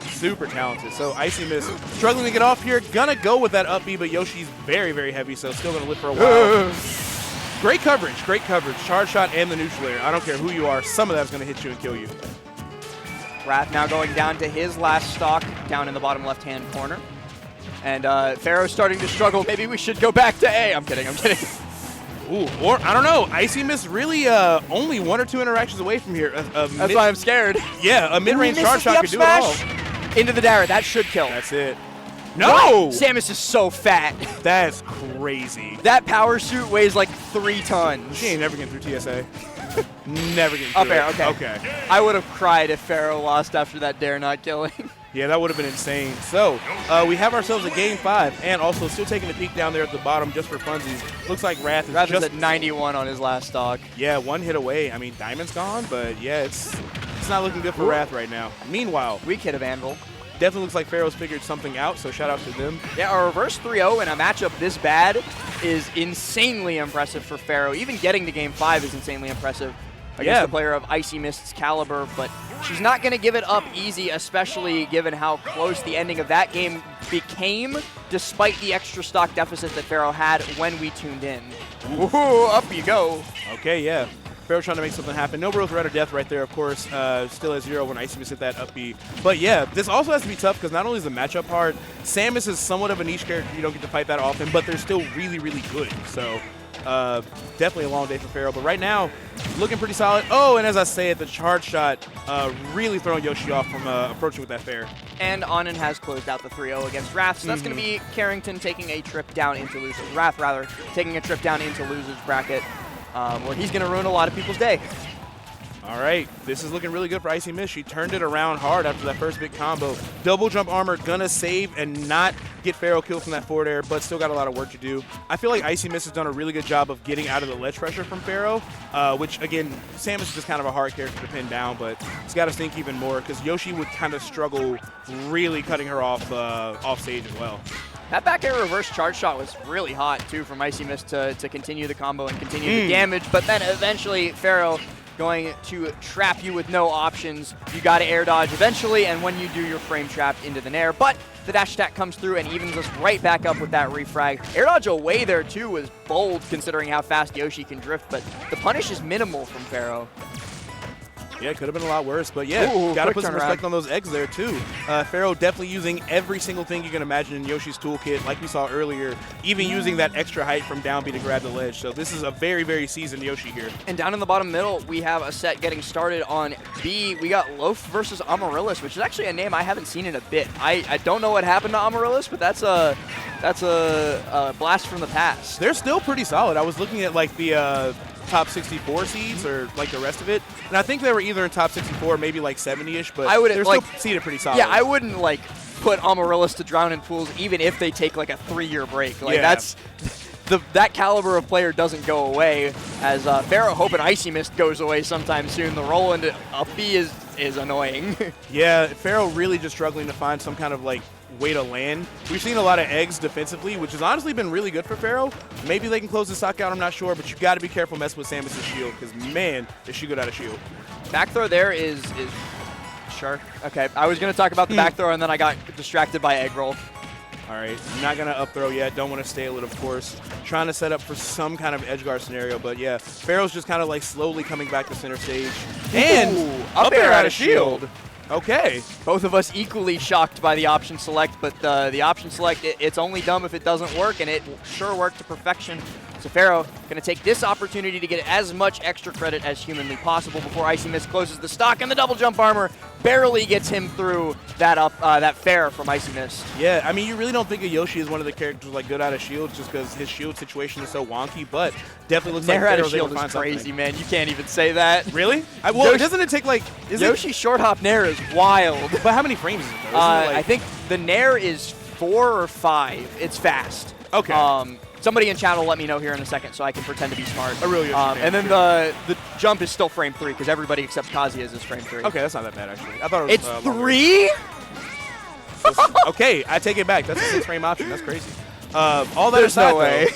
Super talented. So Icy Mist struggling to get off here. Gonna go with that up B, but Yoshi's very, very heavy, so still gonna live for a while. Great coverage, great coverage. Charge shot and the neutral air. I don't care who you are. Some of that's going to hit you and kill you. Wrath now going down to his last stock down in the bottom left-hand corner. And Pharaoh's starting to struggle. Maybe we should go back to A. I'm kidding. Ooh, or I don't know. Icy Mist really only 1 or 2 interactions away from here. That's why I'm scared. Yeah, a mid-range charge shot could do it all. Into the Dara. That should kill. That's it. No! What? Samus is so fat. That's crazy. That power suit weighs like 3 tons. She ain't never getting through TSA. Never getting through Up air, it. okay. I would have cried if Pharaoh lost after that dare not killing. Yeah, that would have been insane. So we have ourselves a game 5, and also still taking a peek down there at the bottom just for funsies. Looks like Wrath is just at 91 on his last stock. Yeah, 1 hit away. I mean, Diamond's gone, but yeah, it's not looking good for Wrath right now. Meanwhile, weak hit of Anvil. Definitely looks like Pharaoh's figured something out, so shout out to them. Yeah, a reverse 3-0 in a matchup this bad is insanely impressive for Pharaoh. Even getting to game 5 is insanely impressive against a player of Icy Mist's caliber, but she's not going to give it up easy, especially given how close the ending of that game became, despite the extra stock deficit that Pharaoh had when we tuned in. Ooh, up you go. Okay, yeah. Pharaoh trying to make something happen. No real threat or death right there, of course. Still at 0 when Icy Mist hit that up B. But yeah, this also has to be tough because not only is the matchup hard, Samus is somewhat of a niche character. You don't get to fight that often, but they're still really, really good. So definitely a long day for Pharaoh. But right now, looking pretty solid. Oh, and as I say it, the charge shot really throwing Yoshi off from approaching with that Fair. And Onin has closed out the 3-0 against Wrath, so that's going to be Carrington taking a trip down into losers. Wrath, rather, taking a trip down into losers bracket. Where he's going to ruin a lot of people's day. All right, this is looking really good for Icy Mist. She turned it around hard after that first big combo. Double jump armor, gonna save and not get Pharaoh killed from that forward air, but still got a lot of work to do. I feel like Icy Mist has done a really good job of getting out of the ledge pressure from Pharaoh, which, again, Samus is just kind of a hard character to pin down, but it's got to stink even more because Yoshi would kind of struggle really cutting her off stage as well. That back air reverse charge shot was really hot, too, from Icy Mist to continue the combo and continue the damage. But then eventually, Pharaoh going to trap you with no options. You got to air dodge eventually, and when you do, you're frame trapped into the nair. But the dash attack comes through and evens us right back up with that refrag. Air dodge away there, too, was bold considering how fast Yoshi can drift. But the punish is minimal from Pharaoh. Yeah, it could have been a lot worse, but yeah, got to put some respect on those eggs there too. Pharaoh definitely using every single thing you can imagine in Yoshi's toolkit, like we saw earlier, even using that extra height from down B to grab the ledge. So this is a very, very seasoned Yoshi here. And down in the bottom middle, we have a set getting started on B. We got Loaf versus Amaryllis, which is actually a name I haven't seen in a bit. I don't know what happened to Amaryllis, but that's a blast from the past. They're still pretty solid. I was looking at like the top 64 seeds or like the rest of it, and I think they were either in top 64 or maybe like 70-ish, but they're still seeded pretty solid. Yeah, I wouldn't like put Amaryllis to drown in pools even if they take like a 3-year break. Like that's that caliber of player doesn't go away. As Pharaoh hoping Icy Mist goes away sometime soon. The roll into up B is annoying. Yeah, Pharaoh really just struggling to find some kind of like way to land. We've seen a lot of eggs defensively, which has honestly been really good for Pharaoh. Maybe they can close the stock out, I'm not sure, but you got to be careful messing with Samus' shield because, man, does she go out of shield. Back throw there is sure. Okay, I was going to talk about the back throw, and then I got distracted by egg roll. All right, not going to up throw yet. Don't want to stale it, of course. Trying to set up for some kind of edge guard scenario, but yeah, Pharaoh's just kind of like slowly coming back to center stage. And up air out of shield. Okay. Both of us equally shocked by the option select, but the option select, it's only dumb if it doesn't work, and it sure worked to perfection. So Pharaoh going to take this opportunity to get as much extra credit as humanly possible before Icy Mist closes the stock, and the double jump armor barely gets him through that fair from Icy Mist. Yeah, I mean, you really don't think of Yoshi as one of the characters like good out of shields just because his shield situation is so wonky, but definitely looks like Nair out of Pharaoh's able shield to is find crazy, something. man. You can't even say that. Really? Well, Yoshi, doesn't it take like Yoshi short hop Nair is wild. But how many frames is it though? I think the Nair is 4 or 5. It's fast. Okay. Somebody in chat will let me know here in a second so I can pretend to be smart. A real Yoshi fan, and then sure. the jump is still frame 3 because everybody except Kazuya's is frame 3. Okay, that's not that bad actually. I thought it was It's longer. 3? Okay, I take it back. That's a 6 frame option. That's crazy. All that There's aside, no way.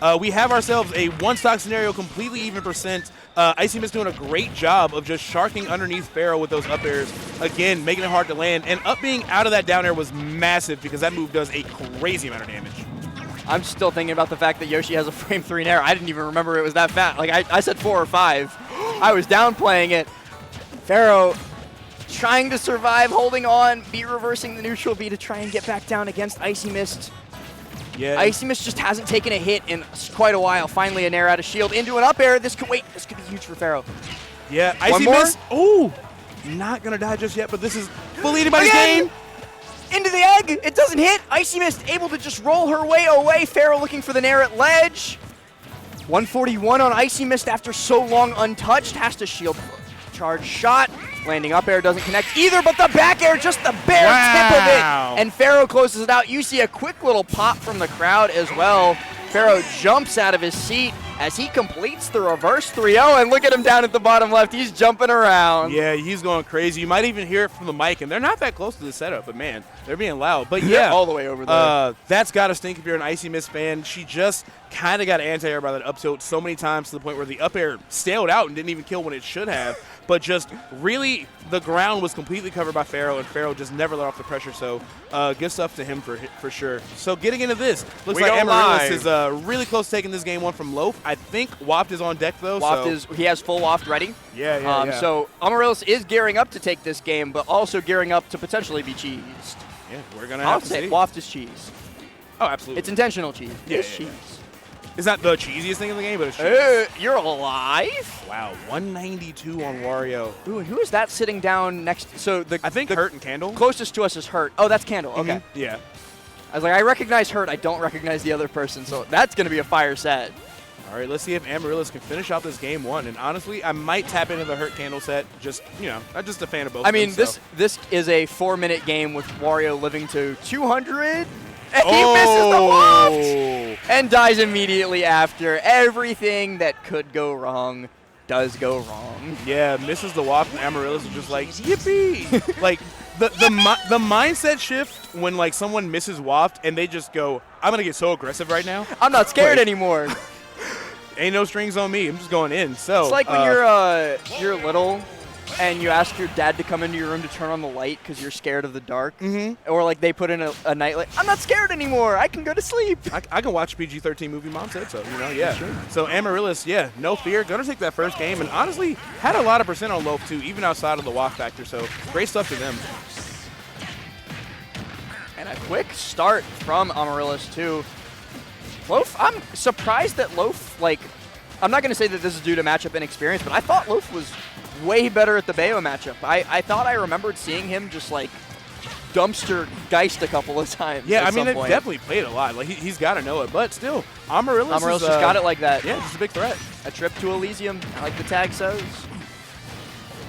though, we have ourselves a one stock scenario, completely even percent. Icy Mist doing a great job of just sharking underneath Pharaoh with those up airs. Again, making it hard to land. And up being out of that down air was massive because that move does a crazy amount of damage. I'm still thinking about the fact that Yoshi has a frame 3 Nair. I didn't even remember it was that fast. Like, I said 4 or 5. I was downplaying it. Pharaoh trying to survive, holding on, B reversing the neutral B to try and get back down against Icy Mist. Yeah. Icy Mist just hasn't taken a hit in quite a while. Finally, a Nair out of shield into an up air. This could be huge for Pharaoh. Yeah, Icy more? Mist. Ooh, not gonna die just yet, but this is fully anybody's game. Into the egg. It doesn't hit. Icy Mist able to just roll her way away. Pharaoh looking for the Nair at ledge. 141 on Icy Mist after so long untouched. Has to shield charge shot. Landing up air doesn't connect either, but the back air, just the bare tip of it. And Pharaoh closes it out. You see a quick little pop from the crowd as well. Pharaoh jumps out of his seat as he completes the reverse 3-0, and look at him down at the bottom left. He's jumping around. Yeah, he's going crazy. You might even hear it from the mic, and they're not that close to the setup, but man, they're being loud. But yeah, all the way over there. That's got to stink if you're an Icy Mist fan. She just kind of got anti-air by that up tilt so many times to the point where the up air staled out and didn't even kill when it should have. But just really, the ground was completely covered by Pharaoh, and Pharaoh just never let off the pressure. So good stuff to him for sure. So getting into this, looks like Amaryllis is really close to taking this game 1 from Loaf. I think Waft is on deck though. He has full Waft ready. Yeah. So Amaryllis is gearing up to take this game, but also gearing up to potentially be cheesed. Yeah, we're gonna have to see. Waft is cheese. Oh, absolutely. It's intentional cheese. Yeah, It's cheese. It's not the cheesiest thing in the game, but it's cheese. You're alive? Wow, 192 on Wario. Ooh, and who is that sitting down next? So I think Hurt and Candle. Closest to us is Hurt. Oh, that's Candle. Okay. Yeah. I was like, I recognize Hurt. I don't recognize the other person. So that's going to be a fire set. All right, let's see if Amaryllis can finish out this game 1. And honestly, I might tap into the Hurt Candle set. Just, I'm just a fan of both. I mean, of them, this is a 4-minute game with Wario living to 200. And he misses the Waft and dies immediately after. Everything that could go wrong does go wrong. Yeah, misses the Waft, and Amaryllis is just like, yippee! Like, the mindset shift when, like, someone misses Waft and they just go, I'm going to get so aggressive right now. I'm not scared anymore. Ain't no strings on me. I'm just going in. So it's like when you're little and you ask your dad to come into your room to turn on the light because you're scared of the dark. Or like they put in a night light. I'm not scared anymore. I can go to sleep. I can watch a PG-13 movie. Mom said so. Yeah. Sure. So Amaryllis, yeah, no fear. Gonna take that first game, and honestly had a lot of percent on Loaf too, even outside of the walk factor. So great stuff to them. And a quick start from Amaryllis too. Loaf, I'm surprised that Loaf, like, I'm not going to say that this is due to matchup inexperience, but I thought Loaf was way better at the Bayo matchup. I thought I remembered seeing him just, like, dumpster Guist a couple of times. Yeah, I mean, they've definitely played a lot. Like, he's got to know it. But still, Amaryllis just got it like that. Yeah, just a big threat. A trip to Elysium, like the tag says.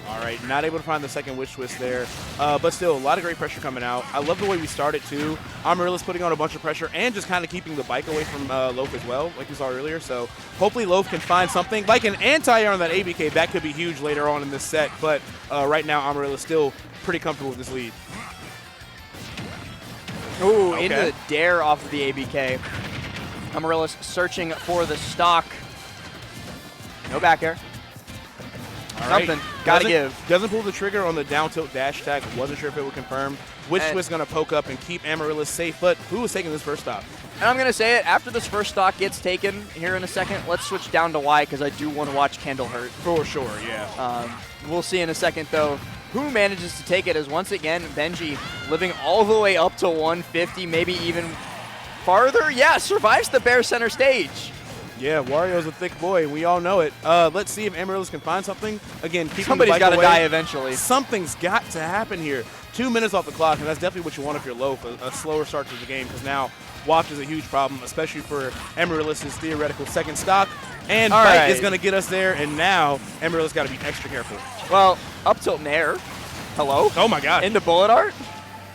All right, not able to find the second Wish Twist there. But still, a lot of great pressure coming out. I love the way we started, too. Amaryllis putting on a bunch of pressure and just kind of keeping the bike away from Loaf as well, like we saw earlier. So hopefully Loaf can find something. Like an anti-air on that ABK, that could be huge later on in this set. But right now, Amaryllis still pretty comfortable with this lead. Ooh, into the dare off of the ABK. Amaryllis searching for the stock. No back air. All right. Something. Gotta give. Doesn't pull the trigger on the down tilt dash attack. Wasn't sure if it would confirm. Which was going to poke up and keep Amaryllis safe, but who was taking this first stock? And I'm going to say it, after this first stock gets taken here in a second, let's switch down to Y because I do want to watch Kendall hurt. For sure, yeah. We'll see in a second, though. Who manages to take it is, once again, Benji living all the way up to 150, maybe even farther. Yeah, survives the Bear Center stage. Yeah, Wario's a thick boy. We all know it. Let's see if Amaryllis can find something. Again, keeping Somebody's got to die eventually. Something's got to happen here. 2 minutes off the clock, and that's definitely what you want if you're Loaf, a slower start to the game, because now Waft is a huge problem, especially for Amaryllis' theoretical second stock. And Bite is going to get us there, and now Amaryllis got to be extra careful. Well, up tilt Nair. Hello? Oh, my God. Into bullet art?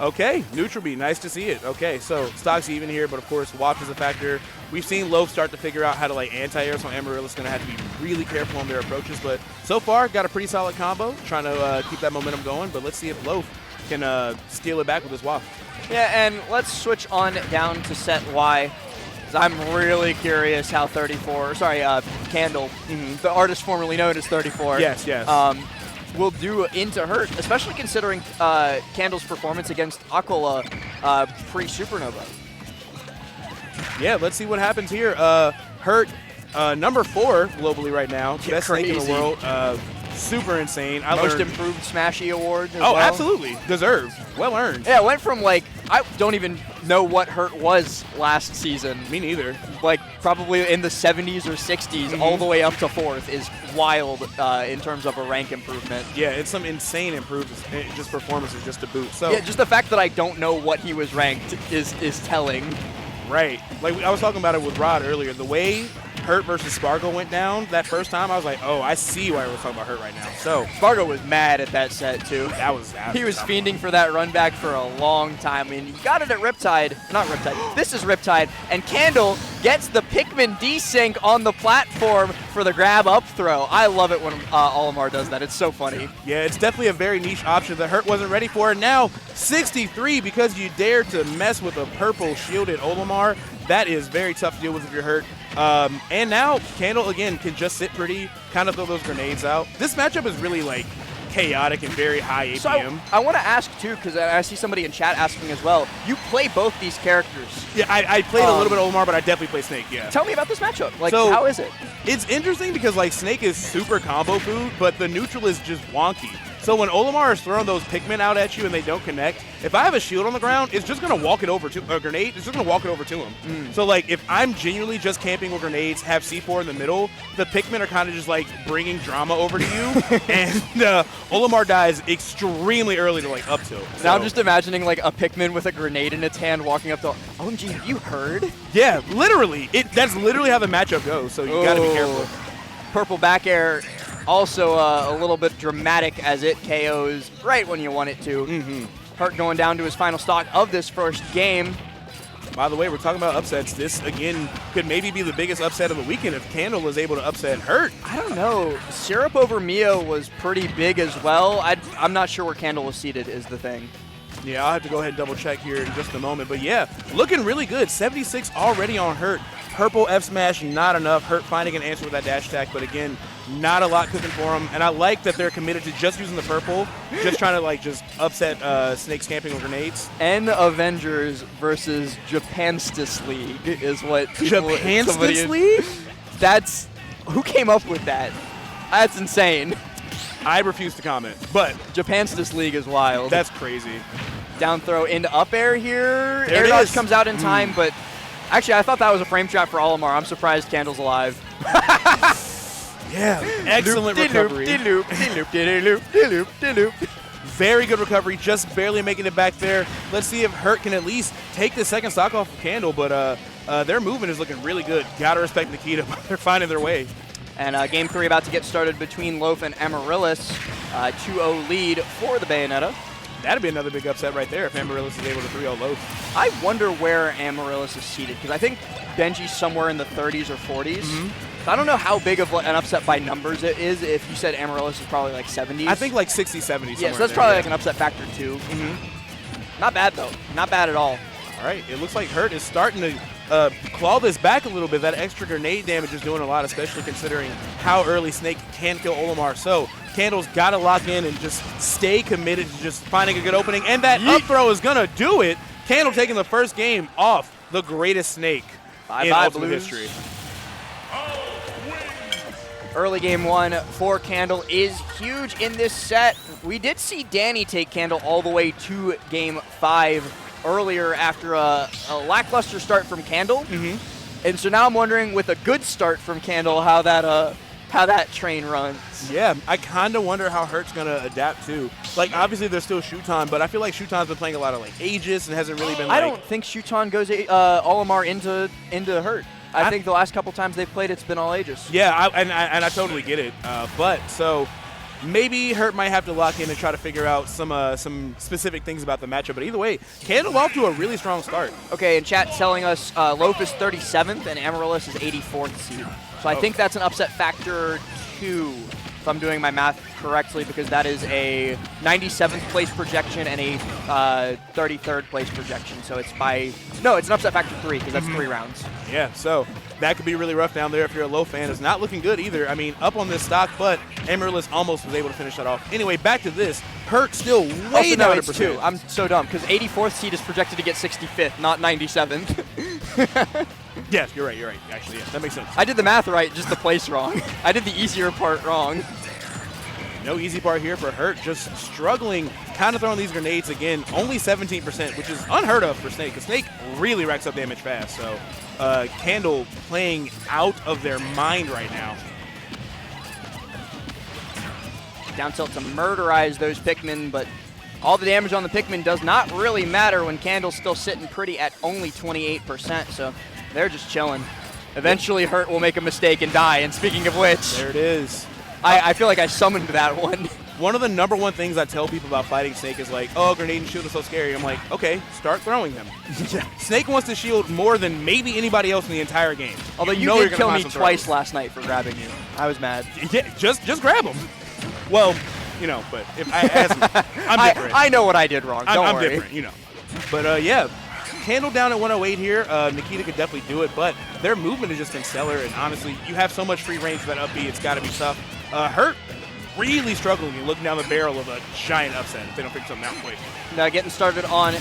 Okay, neutral B, nice to see it. Okay, so stock's even here, but of course Waft is a factor. We've seen Loaf start to figure out how to like anti-air, so Amaryllis is going to have to be really careful on their approaches. But so far, got a pretty solid combo, trying to keep that momentum going. But let's see if Loaf can steal it back with his Waft. Yeah, and let's switch on down to set Y. I'm really curious how Candle, the artist formerly known as 34. Yes. Will do into Hurt, especially considering Candle's performance against Aquila pre-Supernova. Yeah, let's see what happens here. Hurt, number 4 globally right now. Best snake in the world. Super insane. Most improved Smashy award as well. Absolutely. Deserved. Well earned. Yeah, it went from like, I don't even know what Hurt was last season. Me neither. Like probably in the 70s or 60s all the way up to 4th is wild in terms of a rank improvement. Yeah, it's some insane improvements, just performances just to boot. So yeah, just the fact that I don't know what he was ranked is telling. Right. Like I was talking about it with Rod earlier. The way Hurt versus Spargo went down that first time, I was like, oh, I see why we're talking about Hurt right now. So Spargo was mad at that set too. He was fiending for that run back for a long time. I mean, he got it at Riptide. Not Riptide. This is Riptide. And Candle gets the Pikmin desync on the platform for the grab up throw. I love it when Olimar does that. It's so funny. Yeah, it's definitely a very niche option that Hurt wasn't ready for. And now 63 because you dared to mess with a purple shielded Olimar. That is very tough to deal with if you're Hurt. And now Candle, again, can just sit pretty, kind of throw those grenades out. This matchup is really, like, chaotic and very high APM. So I want to ask, too, because I see somebody in chat asking as well, you play both these characters. Yeah, I played a little bit of Olimar, but I definitely play Snake, yeah. Tell me about this matchup. Like, how is it? It's interesting because, like, Snake is super combo food, but the neutral is just wonky. So when Olimar is throwing those Pikmin out at you and they don't connect, if I have a shield on the ground, it's just going to walk it over to a grenade. It's just going to walk it over to him. So, like, if I'm genuinely just camping with grenades, have C4 in the middle, the Pikmin are kind of just, like, bringing drama over to you. And Olimar dies extremely early to, like, up tilt. Now I'm just imagining, like, a Pikmin with a grenade in its hand walking up to, OMG, have you heard? Yeah, literally. That's literally how the matchup goes, so you got to be careful. Purple back air. Also a little bit dramatic as it KOs right when you want it to. Hurt going down to his final stock of this first game. By the way, we're talking about upsets. This, again, could maybe be the biggest upset of the weekend if Candle is able to upset Hurt. I don't know. Syrup over Mio was pretty big as well. I'm not sure where Candle was seated is the thing. Yeah, I'll have to go ahead and double check here in just a moment. But yeah, looking really good. 76 already on Hurt. Purple F smash, not enough. Hurt finding an answer with that dash attack, but again, not a lot cooking for him. And I like that they're committed to just using the purple, just trying to like just upset Snake camping with grenades. And Avengers versus Japanstis League is what Japanstis League? That's who came up with that? That's insane. I refuse to comment, but Japanstis League is wild. That's crazy. Down throw into up air here. There air dodge comes out in time, but actually I thought that was a frame trap for Olimar. I'm surprised Candle's alive. Yeah, excellent recovery. Very good recovery, just barely making it back there. Let's see if Hurt can at least take the second stock off of Candle, but their movement is looking really good. Gotta respect Nikita, but they're finding their way. And game 3 about to get started between Loaf and Amaryllis. 2-0 lead for the Bayonetta. That'd be another big upset right there if Amaryllis is able to 3-0 Loaf. I wonder where Amaryllis is seated, because I think Benji's somewhere in the 30s or 40s. So I don't know how big of an upset by numbers it is if you said Amaryllis is probably like 70s. I think like 60, 70. Yeah, so that's probably like an upset factor too. Not bad though. Not bad at all. All right, it looks like Hurt is starting to claw this back a little bit. That extra grenade damage is doing a lot, especially considering how early Snake can kill Olimar. So Candle's got to lock in and just stay committed to just finding a good opening. And that up throw is going to do it. Candle taking the first game off the greatest Snake in Ultimate history. Early game 1 for Candle is huge in this set. We did see Danny take Candle all the way to game 5 earlier after a lackluster start from Candle. And so now I'm wondering, with a good start from Candle, how that train runs. Yeah, I kind of wonder how Hurt's going to adapt too. Like, obviously there's still Shuton, but I feel like Shuton's been playing a lot of like Aegis and hasn't really been like... I don't think Shuton goes Olimar into Hurt. I think the last couple times they've played, it's been all Aegis. Yeah, and I totally get it. But so maybe Hurt might have to lock in and try to figure out some specific things about the matchup. But either way, Candle off to a really strong start. Okay, and chat's telling us Loaf is 37th and Amaryllis is 84th seed. So I think that's an upset factor 2, if I'm doing my math correctly, because that is a 97th place projection and a 33rd place projection. So it's it's an upset factor 3 because that's 3 rounds. Yeah, so that could be really rough down there if you're a Loaf fan. It's not looking good either. I mean, up on this stock, but Amaryllis almost was able to finish that off. Anyway, back to this. Hurt still way down. It's 2. I'm so dumb because 84th seed is projected to get 65th, not 97th. Yes, you're right. Actually, yeah, that makes sense. I did the math right, just the place wrong. I did the easier part wrong. No easy part here for Hurt, just struggling, kind of throwing these grenades again. Only 17%, which is unheard of for Snake, because Snake really racks up damage fast. So Candle playing out of their mind right now. Down tilt to murderize those Pikmin, but all the damage on the Pikmin does not really matter when Candle's still sitting pretty at only 28%, so they're just chilling. Eventually Hurt will make a mistake and die, and speaking of which... There it is. I feel like I summoned that one. One of the #1 things I tell people about fighting Snake is like, oh, grenade and shield is so scary. I'm like, okay, start throwing them. Snake wants to shield more than maybe anybody else in the entire game. Although you did kill me twice last night for grabbing you. I was mad. Yeah, just grab him. Well, you know, but if I'm different. I know what I did wrong. Don't worry. I'm different, you know. But yeah, Candle down at 108 here. Nikita could definitely do it, but their movement has just been stellar. And honestly, you have so much free range for that up B, it's got to be tough. Hurt really struggling looking down the barrel of a giant upset if they don't figure something out quick. Now getting started on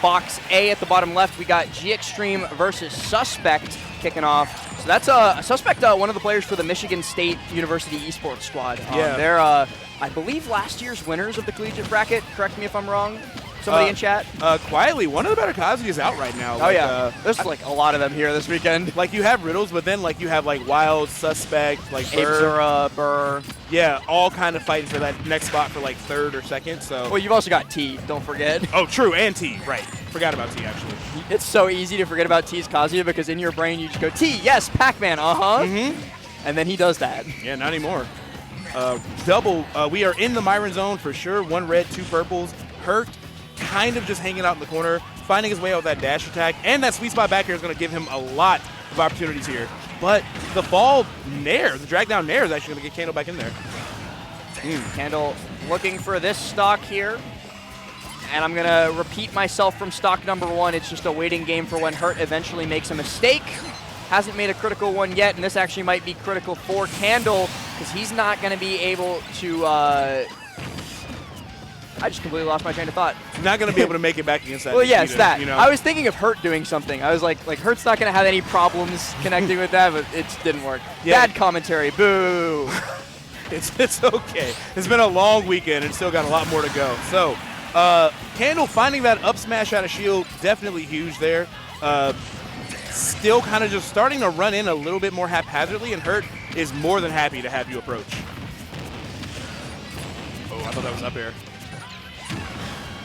box A at the bottom left, we got G Extreme versus Suspect kicking off. So that's Suspect, one of the players for the Michigan State University esports squad. Yeah. They're, I believe, last year's winners of the collegiate bracket. Correct me if I'm wrong. Somebody in chat? Quietly, one of the better Kazuya is out right now. Oh, like, yeah. There's like a lot of them here this weekend. Like, you have Riddles, but then, like, you have, like, Wild, Suspect, like, Burr. Yeah, all kind of fighting for that next spot for, like, 3rd or 2nd, so. Well, you've also got T, don't forget. Oh, true, and T, right. Forgot about T, actually. It's so easy to forget about T's Kazuya because in your brain you just go, T, yes, Pac-Man, and then he does that. Yeah, not anymore. We are in the Myron zone for sure. 1 red, 2 purples. Hurt kind of just hanging out in the corner, finding his way out with that dash attack, and that sweet spot back here is going to give him a lot of opportunities here. But the fall nair, the drag down nair is actually going to get Candle back in there. Candle looking for this stock here. And I'm going to repeat myself from stock #1. It's just a waiting game for when Hurt eventually makes a mistake. Hasn't made a critical one yet, and this actually might be critical for Candle because he's not going to be able to... I just completely lost my train of thought. Not going to be able to make it back against that. Well, yes, that. You know? I was thinking of Hurt doing something. I was like Hurt's not going to have any problems connecting with that, but it didn't work. Yeah. Bad commentary. Boo. It's okay. It's been a long weekend and still got a lot more to go. So, Candle finding that up smash out of shield, definitely huge there. Still kind of just starting to run in a little bit more haphazardly, and Hurt is more than happy to have you approach. Oh, I thought that was up air.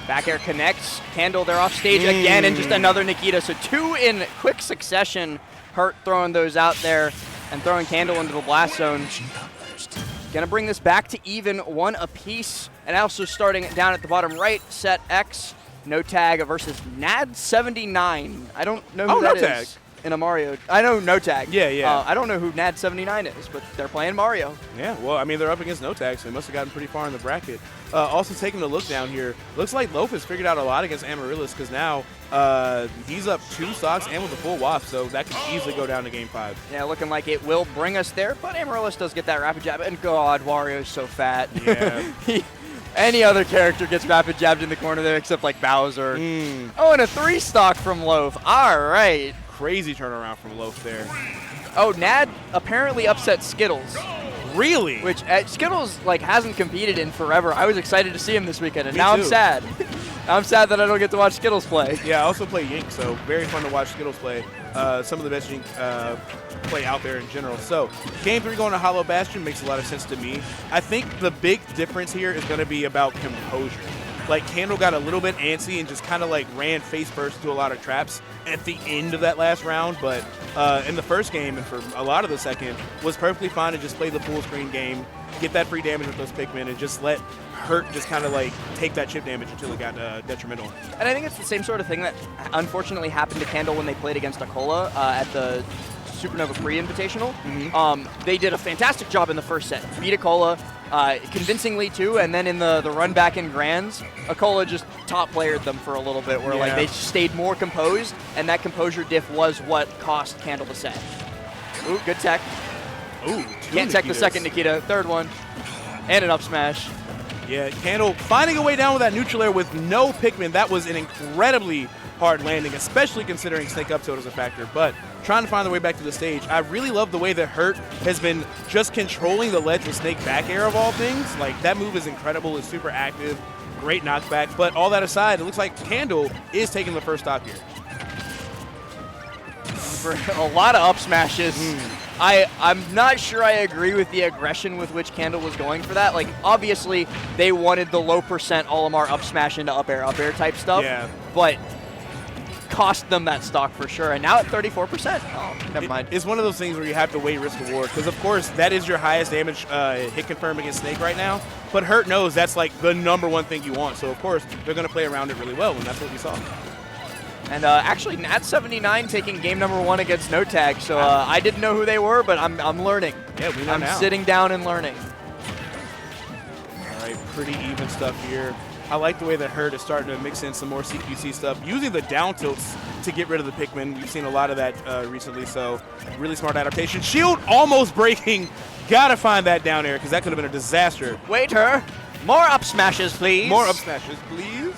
Back air connects. Candle, they're off stage again, and just another Nikita. So 2 in quick succession. Hurt throwing those out there and throwing Candle into the blast zone. Gonna bring this back to even 1 apiece. And also starting down at the bottom right, set X, no tag versus Nad79. I don't know who that is. Tag. in a Mario. I know No Tag. Yeah, yeah. I don't know who Nad79 is, but they're playing Mario. Yeah, well, I mean, they're up against No Tag, so they must have gotten pretty far in the bracket. Also taking a look down here, looks like Loaf has figured out a lot against Amaryllis because now he's up 2 stocks and with a full WAF, so that could easily go down to Game 5. Yeah, looking like it will bring us there, but Amaryllis does get that rapid jab, and God, Wario's so fat. Yeah. Any other character gets rapid jabbed in the corner there except like Bowser. Oh, and a 3 stock from Loaf. All right. Crazy turnaround from Loaf there. Oh, Nad apparently upset Skittles. Really? Which Skittles like hasn't competed in forever. I was excited to see him this weekend, and Me now too. I'm sad. I'm sad that I don't get to watch Skittles play. Yeah, I also play Yink, so very fun to watch Skittles play. Some of the best Yink play out there in general. So Game 3 going to Hollow Bastion makes a lot of sense to me. I think the big difference here is going to be about composure. Like, Candle got a little bit antsy and just kind of like ran face first into a lot of traps at the end of that last round, but in the first game and for a lot of the second was perfectly fine to just play the full screen game, get that free damage with those Pikmin, and just let Hurt just kind of like take that chip damage until it got detrimental. And I think it's the same sort of thing that unfortunately happened to Candle when they played against Akola at the Supernova Pre-Invitational. They did a fantastic job in the first set. Beat Akola convincingly too, and then in the run back in Grands, Akola just top playered them for a little bit where like they stayed more composed, and that composure diff was what cost Candle the set. Ooh, good tech. Ooh, Can't tech the second Nikita. Third one. And an up smash. Yeah, Candle finding a way down with that neutral air with no Pikmin. That was an incredibly hard landing, especially considering Snake up tilt as a factor. But trying to find the way back to the stage. I really love the way that Hurt has been just controlling the ledge with Snake back air of all things. Like, that move is incredible. It's super active. Great knockback. But all that aside, it looks like Candle is taking the first stock here. For a lot of up smashes. I'm not sure I agree with the aggression with which Candle was going for that. Like, obviously, they wanted the low percent Olimar up smash into up air type stuff. Yeah. But cost them that stock for sure. And now at 34%. Oh, never mind. It's one of those things where you have to weigh risk reward because, of course, that is your highest damage hit confirm against Snake right now. But Hurt knows that's like the #1 thing you want. So, of course, they're going to play around it really well, and that's what we saw. And actually, Nat79 taking game #1 against No Tag. So I didn't know who they were, but I'm learning. Yeah, we know I'm now. sitting down and learning. All right, pretty even stuff here. I like the way that Hurt is starting to mix in some more CQC stuff, using the down tilts to get rid of the Pikmin. You've seen a lot of that recently, so really smart adaptation. Shield almost breaking. Gotta find that down air, because that could have been a disaster. Waiter, more up smashes, please. More up smashes, please.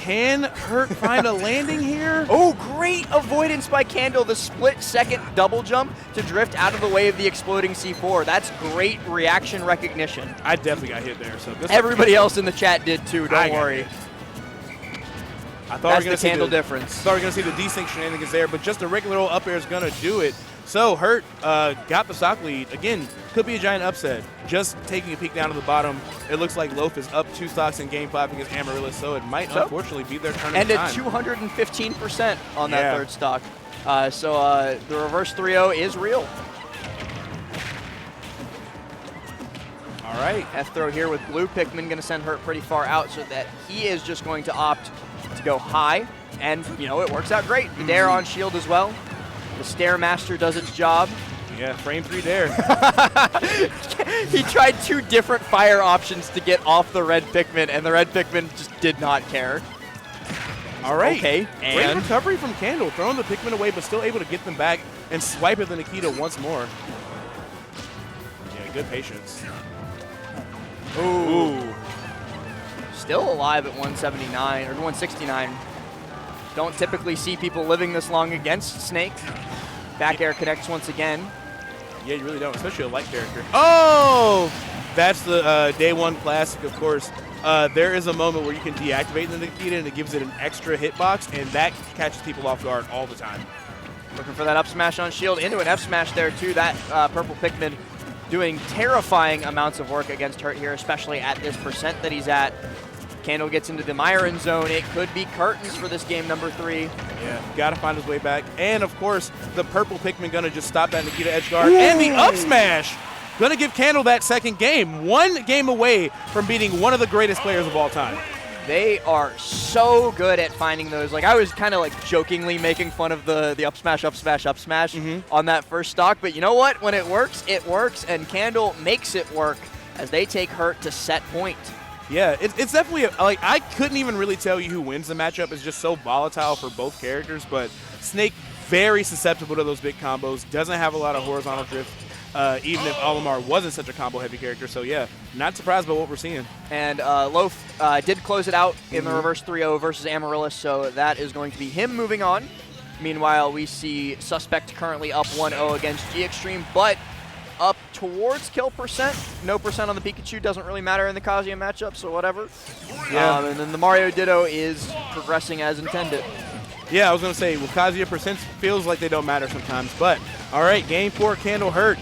Can Hurt find a landing here? Oh, great avoidance by Candle. The split-second double jump to drift out of the way of the exploding C4. That's great reaction recognition. I definitely got hit there. So everybody else in the chat did too. Don't worry. I thought That's we were the Candle difference. Thought we were going to see the desync shenanigans there, but just a regular old up air is going to do it. So Hurt got the stock lead. Again, could be a giant upset. Just taking a peek down to the bottom, it looks like Loaf is up 2 stocks in Game 5 against Amaryllis, so it might unfortunately be their turn. And at at 215% on that third stock. So the reverse 3-0 is real. All right. F-throw here with blue Pikmin going to send Hurt pretty far out so that he is just going to opt to go high. And, you know, it works out great. The dare on shield as well. The Stairmaster does its job. Yeah, frame 3 there. He tried 2 different fire options to get off the red Pikmin, and the red Pikmin just did not care. All right. Okay, Great and recovery from Candle, throwing the Pikmin away, but still able to get them back and swipe at the Nikita once more. Yeah, good patience. Ooh. Still alive at 179 or 169. Don't typically see people living this long against Snake. Back air connects once again. Yeah, you really don't, especially a light character. Oh! That's the day 1 classic, of course. There is a moment where you can deactivate the Nikita and it gives it an extra hitbox, and that catches people off guard all the time. Looking for that up smash on shield, into an F smash there too. That purple Pikmin doing terrifying amounts of work against Hurt here, especially at this percent that he's at. Candle gets into the Myron zone. It could be curtains for this game #3. Yeah, gotta find his way back. And of course, the purple Pikmin gonna just stop that Nikita edge guard. And the up smash gonna give Candle that second game. 1 game away from beating one of the greatest players of all time. They are so good at finding those. Like, I was kind of like jokingly making fun of the up smash on that first stock. But you know what? When it works, and Candle makes it work as they take Hurt to set point. Yeah, it's definitely, like, I couldn't even really tell you who wins the matchup. It's just so volatile for both characters. But Snake, very susceptible to those big combos, doesn't have a lot of horizontal drift. Even if Olimar wasn't such a combo-heavy character. So, yeah, not surprised by what we're seeing. And Loaf did close it out in the reverse 3-0 versus Amaryllis, so that is going to be him moving on. Meanwhile, we see Suspect currently up 1-0 against G-Extreme, but up towards kill percent. No percent on the Pikachu. Doesn't really matter in the Kazuya matchup, so whatever. Yeah. And then the Mario Ditto is progressing as intended. Yeah, I was going to say, with Kazuya, percents feels like they don't matter sometimes. But, all right, game 4, Candle Hurt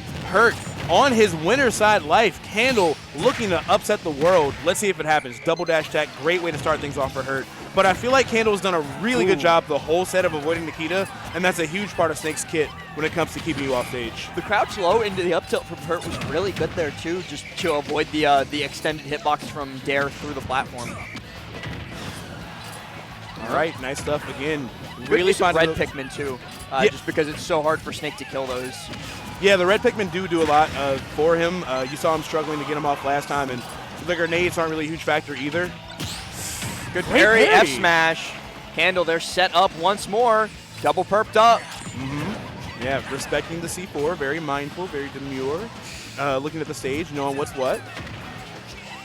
on his winner's side life. Candle looking to upset the world. Let's see if it happens. Double dash attack, great way to start things off for Hurt. But I feel like Candle's done a really good job the whole set of avoiding Nikita, and that's a huge part of Snake's kit when it comes to keeping you off stage. The crouch low into the up tilt from Hurt was really good there too, just to avoid the extended hitbox from Dare through the platform. All right, nice stuff again. Really fun red Pikmin too, just because it's so hard for Snake to kill those. Yeah, the red Pikmin do a lot for him. You saw him struggling to get him off last time, and the grenades aren't really a huge factor either. Good parry, F smash. Candle, they're set up once more. Double perped up. Yeah, respecting the C4, very mindful, very demure. Looking at the stage, knowing what's what.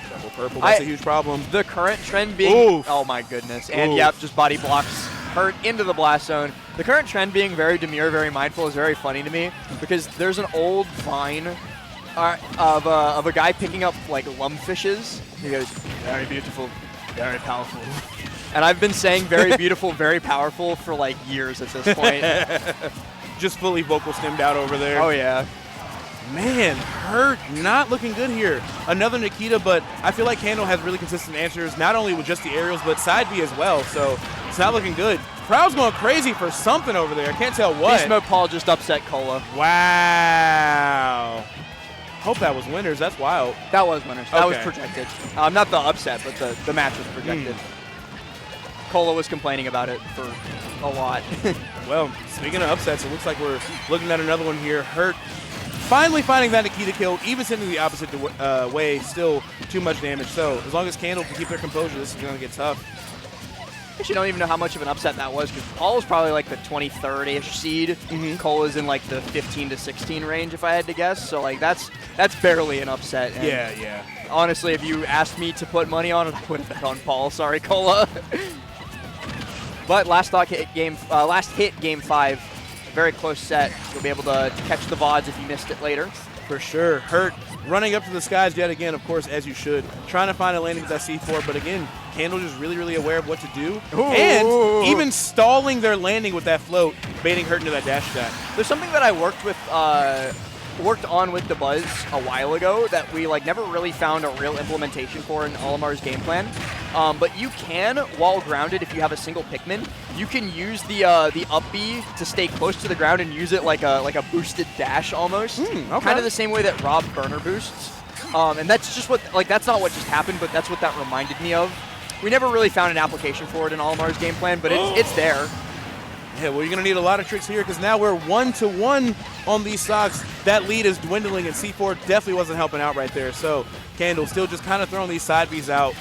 Double purple, that's a huge problem. The current trend being, oh my goodness. And yep, just body blocks Hurt into the blast zone. The current trend being very demure, very mindful is very funny to me because there's an old vine of a guy picking up like lumfishes. He goes, very beautiful, very powerful. And I've been saying very beautiful, very powerful for like years at this point. Just fully vocal stemmed out over there. Oh yeah. Man, Hurt not looking good here. Another Nikita, but I feel like Candle has really consistent answers, not only with just the aerials, but side B as well. So it's not looking good. Crowd's going crazy for something over there. I can't tell what. Beast Mode Paul just upset Cola. Wow. Hope that was winners. That's wild. That was winners. That was projected. Not the upset, but the match was projected. Cola was complaining about it for a lot. Well, speaking of upsets, it looks like we're looking at another one here. Hurt finally finding that Nikita kill, even sending the opposite way, still too much damage. So as long as Candle can keep their composure, this is going to get tough. I actually don't even know how much of an upset that was because Paul was probably like the 23rd-ish seed. Cola's in like the 15 to 16 range, if I had to guess. So like that's barely an upset. And yeah. Honestly, if you asked me to put money on it, I would have bet on Paul. Sorry, Cola. But last hit game 5, very close set. You'll be able to catch the VODs if you missed it later. For sure. Hurt running up to the skies yet again, of course, as you should. Trying to find a landing with that C4, but again, Candle just really, really aware of what to do. And even stalling their landing with that float, baiting Hurt into that dash attack. There's something that I worked on with the Buzz a while ago that we like never really found a real implementation for in Olimar's game plan. But you can, while grounded, if you have a single Pikmin, you can use the up B to stay close to the ground and use it like a boosted dash almost. Kind of the same way that Rob burner boosts. And that's just that's not what just happened, but that's what that reminded me of. We never really found an application for it in Olimar's game plan, but it's there. Yeah, well, you're going to need a lot of tricks here because now we're 1-1 on these stocks. That lead is dwindling, and C4 definitely wasn't helping out right there. So Candle still just kind of throwing these side Bs out.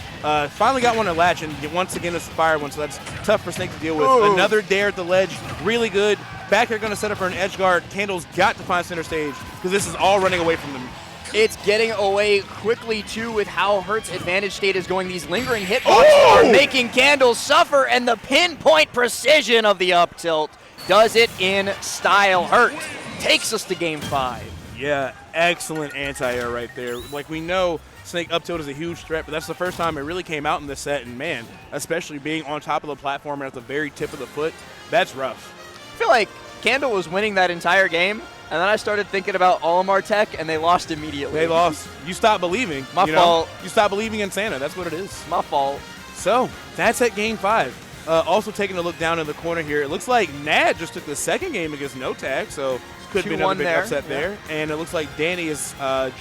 Finally got one to latch, and once again it's a fire one, so that's tough for Snake to deal with. Another dare at the ledge, really good. Back here going to set up for an edge guard. Candle's got to find center stage because this is all running away from them. It's getting away quickly, too, with how Hurt's advantage state is going. These lingering hitboxes are making Candle suffer, and the pinpoint precision of the up tilt does it in style. Hurt takes us to game 5. Yeah, excellent anti-air right there. Like, we know Snake up tilt is a huge threat, but that's the first time it really came out in this set, and man, especially being on top of the platform and at the very tip of the foot, that's rough. I feel like Candle was winning that entire game. And then I started thinking about Olimar Tech, and they lost immediately. They lost. You stopped believing. My fault. You stopped believing in Santa. That's what it is. My fault. So, that's at game 5. Also taking a look down in the corner here, it looks like Nad just took the second game against No Tag, so could be another big upset there. And it looks like Danny is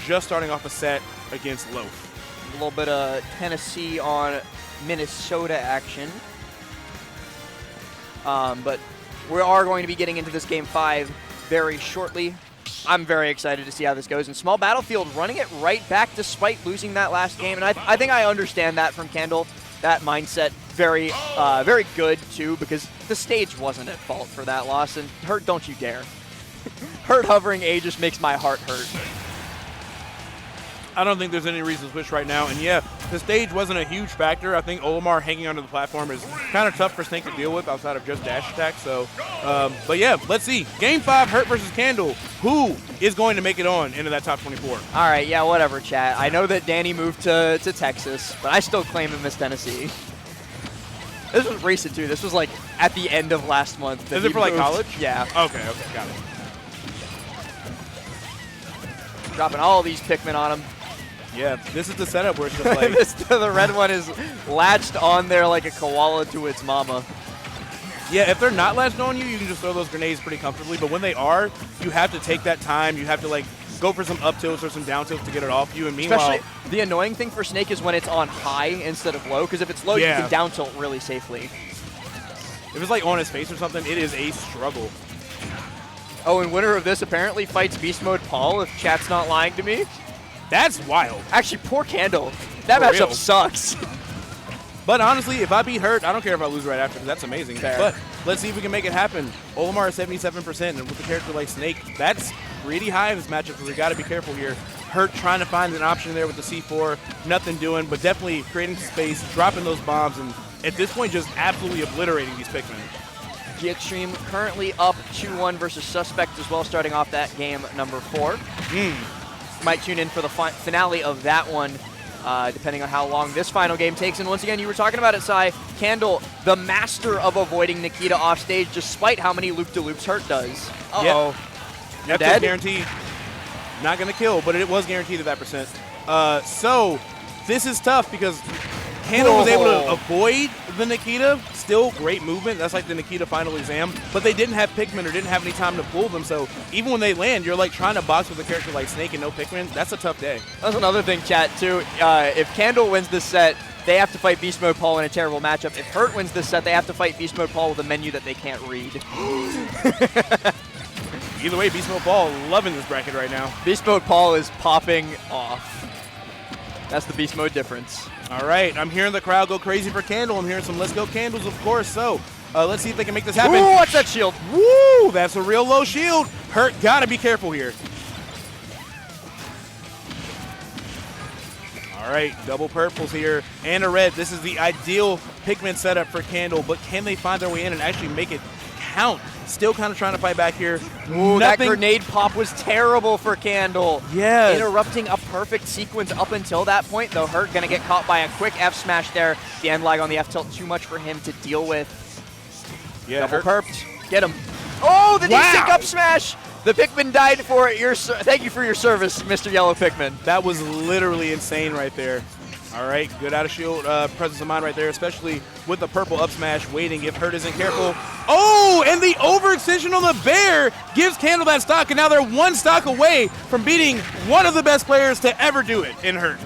just starting off a set against Loaf. A little bit of Tennessee on Minnesota action. But we are going to be getting into this Game 5 very shortly. I'm very excited to see how this goes. And Small Battlefield running it right back despite losing that last game. And I think I understand that from Kendall. That mindset very good, too, because the stage wasn't at fault for that loss. And Hurt, don't you dare. Hurt hovering A just makes my heart hurt. I don't think there's any reason to switch right now. And yeah, the stage wasn't a huge factor. I think Olimar hanging onto the platform is kind of tough for Snake to deal with outside of just dash attack. So, but yeah, let's see. Game 5, Hurt versus Candle. Who is going to make it on into that top 24? All right, yeah, whatever, chat. I know that Danny moved to Texas, but I still claim him as Tennessee. This was recent, too. This was like at the end of last month. Is it for like college? Yeah. Okay, got it. Dropping all these Pikmin on him. Yeah, this is the setup where it's just like... the red one is latched on there like a koala to its mama. Yeah, if they're not latched on you, you can just throw those grenades pretty comfortably. But when they are, you have to take that time. You have to, like, go for some up tilts or some down tilts to get it off you. And meanwhile... Especially, the annoying thing for Snake is when it's on high instead of low, because if it's low, you can down tilt really safely. If it's, like, on his face or something, it is a struggle. Oh, and winner of this apparently fights Beast Mode Paul, if chat's not lying to me. That's wild. Actually, poor Candle. That matchup sucks. But honestly, if I beat Hurt, I don't care if I lose right after, because that's amazing. Fair. But let's see if we can make it happen. Olimar is 77%, and with a character like Snake, that's pretty high in this matchup, so we got to be careful here. Hurt trying to find an option there with the C4, nothing doing, but definitely creating some space, dropping those bombs, and at this point, just absolutely obliterating these Pikmin. G-Extreme currently up 2-1 versus Suspect as well, starting off that game number 4. Might tune in for the finale of that one, depending on how long this final game takes. And once again, you were talking about it, Sai. Candle, the master of avoiding Nikita off stage, despite how many loop-de-loops Hurt does. Uh-oh. Yep. That's guaranteed. Not going to kill, but it was guaranteed at that percent. So this is tough because Candle was able to avoid the Nikita. Still great movement. That's like the Nikita final exam. But they didn't have Pikmin or didn't have any time to pull them. So even when they land, you're like trying to box with a character like Snake and no Pikmin. That's a tough day. That's another thing, chat, too. If Candle wins this set, they have to fight Beast Mode Paul in a terrible matchup. If Hurt wins this set, they have to fight Beast Mode Paul with a menu that they can't read. Either way, Beast Mode Paul loving this bracket right now. Beast Mode Paul is popping off. That's the Beast Mode difference. All right, I'm hearing the crowd go crazy for Candle. I'm hearing some Let's Go Candles, of course. So let's see if they can make this happen. Ooh, what's that shield? Woo, that's a real low shield. Hurt, gotta be careful here. All right, double purples here and a red. This is the ideal Pikmin setup for Candle, but can they find their way in and actually make it count? Still kind of trying to fight back here. Ooh, that grenade pop was terrible for Candle. Yeah. Interrupting a perfect sequence up until that point, though Hurt going to get caught by a quick F smash there. The end lag on the F tilt, too much for him to deal with. Yeah, double perped. Get him. Oh, the desync up smash. The Pikmin died for it. Thank you for your service, Mr. Yellow Pikmin. That was literally insane right there. All right, good out of shield presence of mind right there, especially with the purple up smash waiting if Hurt isn't careful. Oh, and the overextension on the bear gives Candle that stock, and now they're one stock away from beating one of the best players to ever do it in Hurt.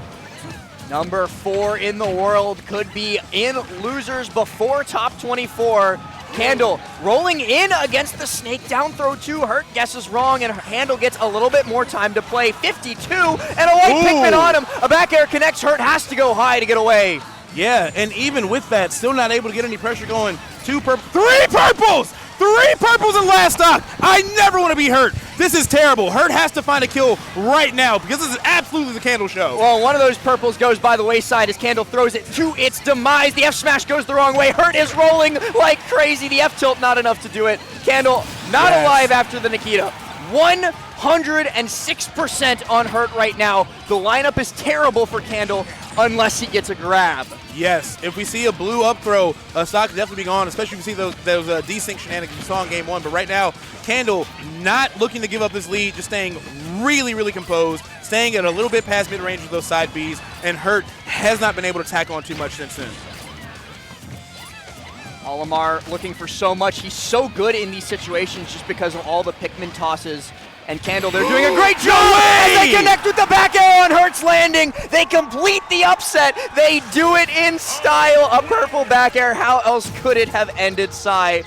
Number 4 in the world could be in losers before top 24. Candle rolling in against the Snake down throw 2. Hurt guesses wrong, and Handle gets a little bit more time to play. 52, and a white Pikmin on him. A back air connects. Hurt has to go high to get away. Yeah, and even with that, still not able to get any pressure going. 2 purples, 3 purples! 3 purples in last stock. I never want to be Hurt. This is terrible. Hurt has to find a kill right now because this is absolutely the Candle show. Well, one of those purples goes by the wayside as Candle throws it to its demise. The F smash goes the wrong way. Hurt is rolling like crazy. The F tilt not enough to do it. Candle not alive after the Nikita. 106% on Hurt right now. The lineup is terrible for Candle unless he gets a grab. Yes, if we see a blue up throw, stock will definitely be gone, especially if we see those desync shenanigans you saw in game 1. But right now, Candle not looking to give up this lead, just staying really, really composed, staying at a little bit past mid-range with those side Bs, and Hurt has not been able to tack on too much since then. Olimar looking for so much. He's so good in these situations just because of all the Pikmin tosses and Candle, they're doing a great job way! as they connect with the back air on Hurt's landing. They complete the upset. They do it in style. A purple back air. How else could it have ended, Sai?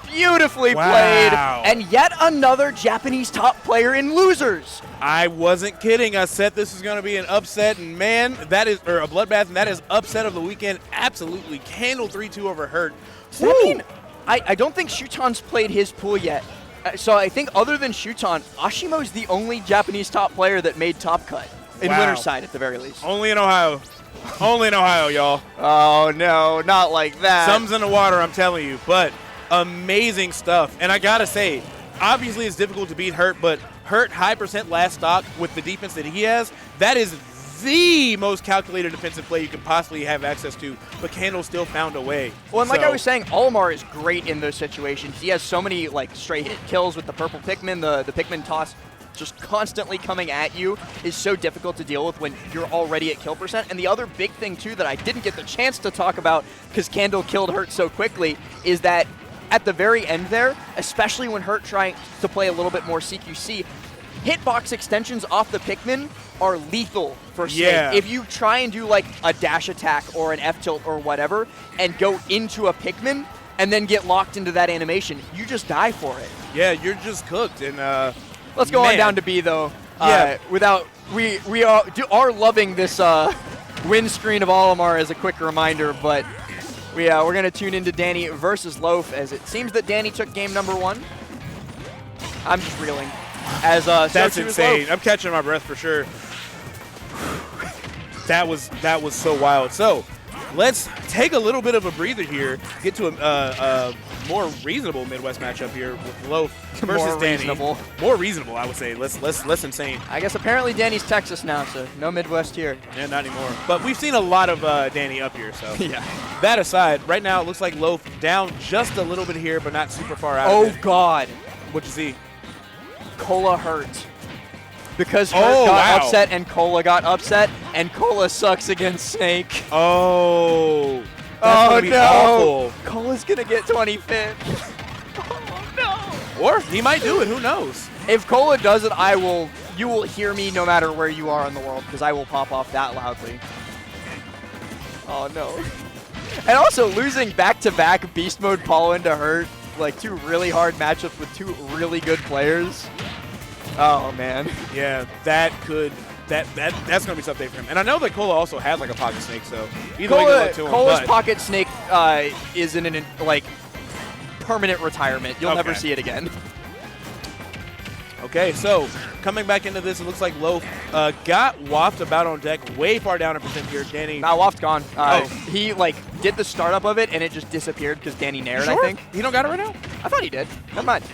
Beautifully played. And yet another Japanese top player in losers. I wasn't kidding. I said this is going to be an upset, and man, that is, or a bloodbath, and that is upset of the weekend. Absolutely. Candle 3-2 over Hurt. Does that mean, I don't think Shuton's played his pool yet. So I think other than Shuton, Ashimo's the only Japanese top player that made top cut. In winner's side, at the very least. Only in Ohio. Only in Ohio, y'all. Oh, no, not like that. Something's in the water, I'm telling you. But amazing stuff. And I got to say, obviously it's difficult to beat Hurt, but Hurt high percent last stock with the defense that he has, that is the most calculated defensive play you can possibly have access to, but Candle still found a way. Well, and like I was saying, Olimar is great in those situations. He has so many like straight hit kills with the purple Pikmin, the Pikmin toss just constantly coming at you is so difficult to deal with when you're already at kill percent. And the other big thing too that I didn't get the chance to talk about because Candle killed Hurt so quickly is that at the very end there, especially when Hurt trying to play a little bit more CQC, hitbox extensions off the Pikmin are lethal for Snake. Yeah. If you try and do like a dash attack or an F-tilt or whatever and go into a Pikmin and then get locked into that animation, you just die for it. Yeah, you're just cooked. And let's go on down to B though. Yeah. We are loving this win screen of Olimar as a quick reminder, but we're gonna tune into Danny versus Loaf as it seems that Danny took game number 1. I'm just reeling. As that's insane. I'm catching my breath for sure. That was so wild. So let's take a little bit of a breather here. Get to a more reasonable Midwest matchup here with Loaf versus Danny. More reasonable, I would say. Less insane. I guess apparently Danny's Texas now, so no Midwest here. Yeah, not anymore. But we've seen a lot of Danny up here, so. Yeah. That aside, right now it looks like Loaf down just a little bit here, but not super far out. Oh, God. What'd you see? Cola hurt. Because Hurt got upset and Cola got upset, and Cola sucks against Snake. Oh. That's gonna be awful. Cola's going to get 25th. Oh, no. Or he might do it. Who knows? If Cola does it, you will hear me no matter where you are in the world because I will pop off that loudly. Oh, no. And also losing back-to-back Beast Mode Pollen to Hurt, like 2 really hard matchups with 2 really good players. Oh, man. Yeah, that's going to be something for him. And I know that Cola also has like a Pocket Snake, so either way, good luck to him. Cola's Pocket Snake is in an like permanent retirement. You'll never see it again. Okay, so coming back into this, it looks like Loaf got Waft about on deck, way far down in percent here. Danny. Nah, Waft's gone. He like did the startup of it and it just disappeared because Danny nared, I think. He don't got it right now? I thought he did. Never mind.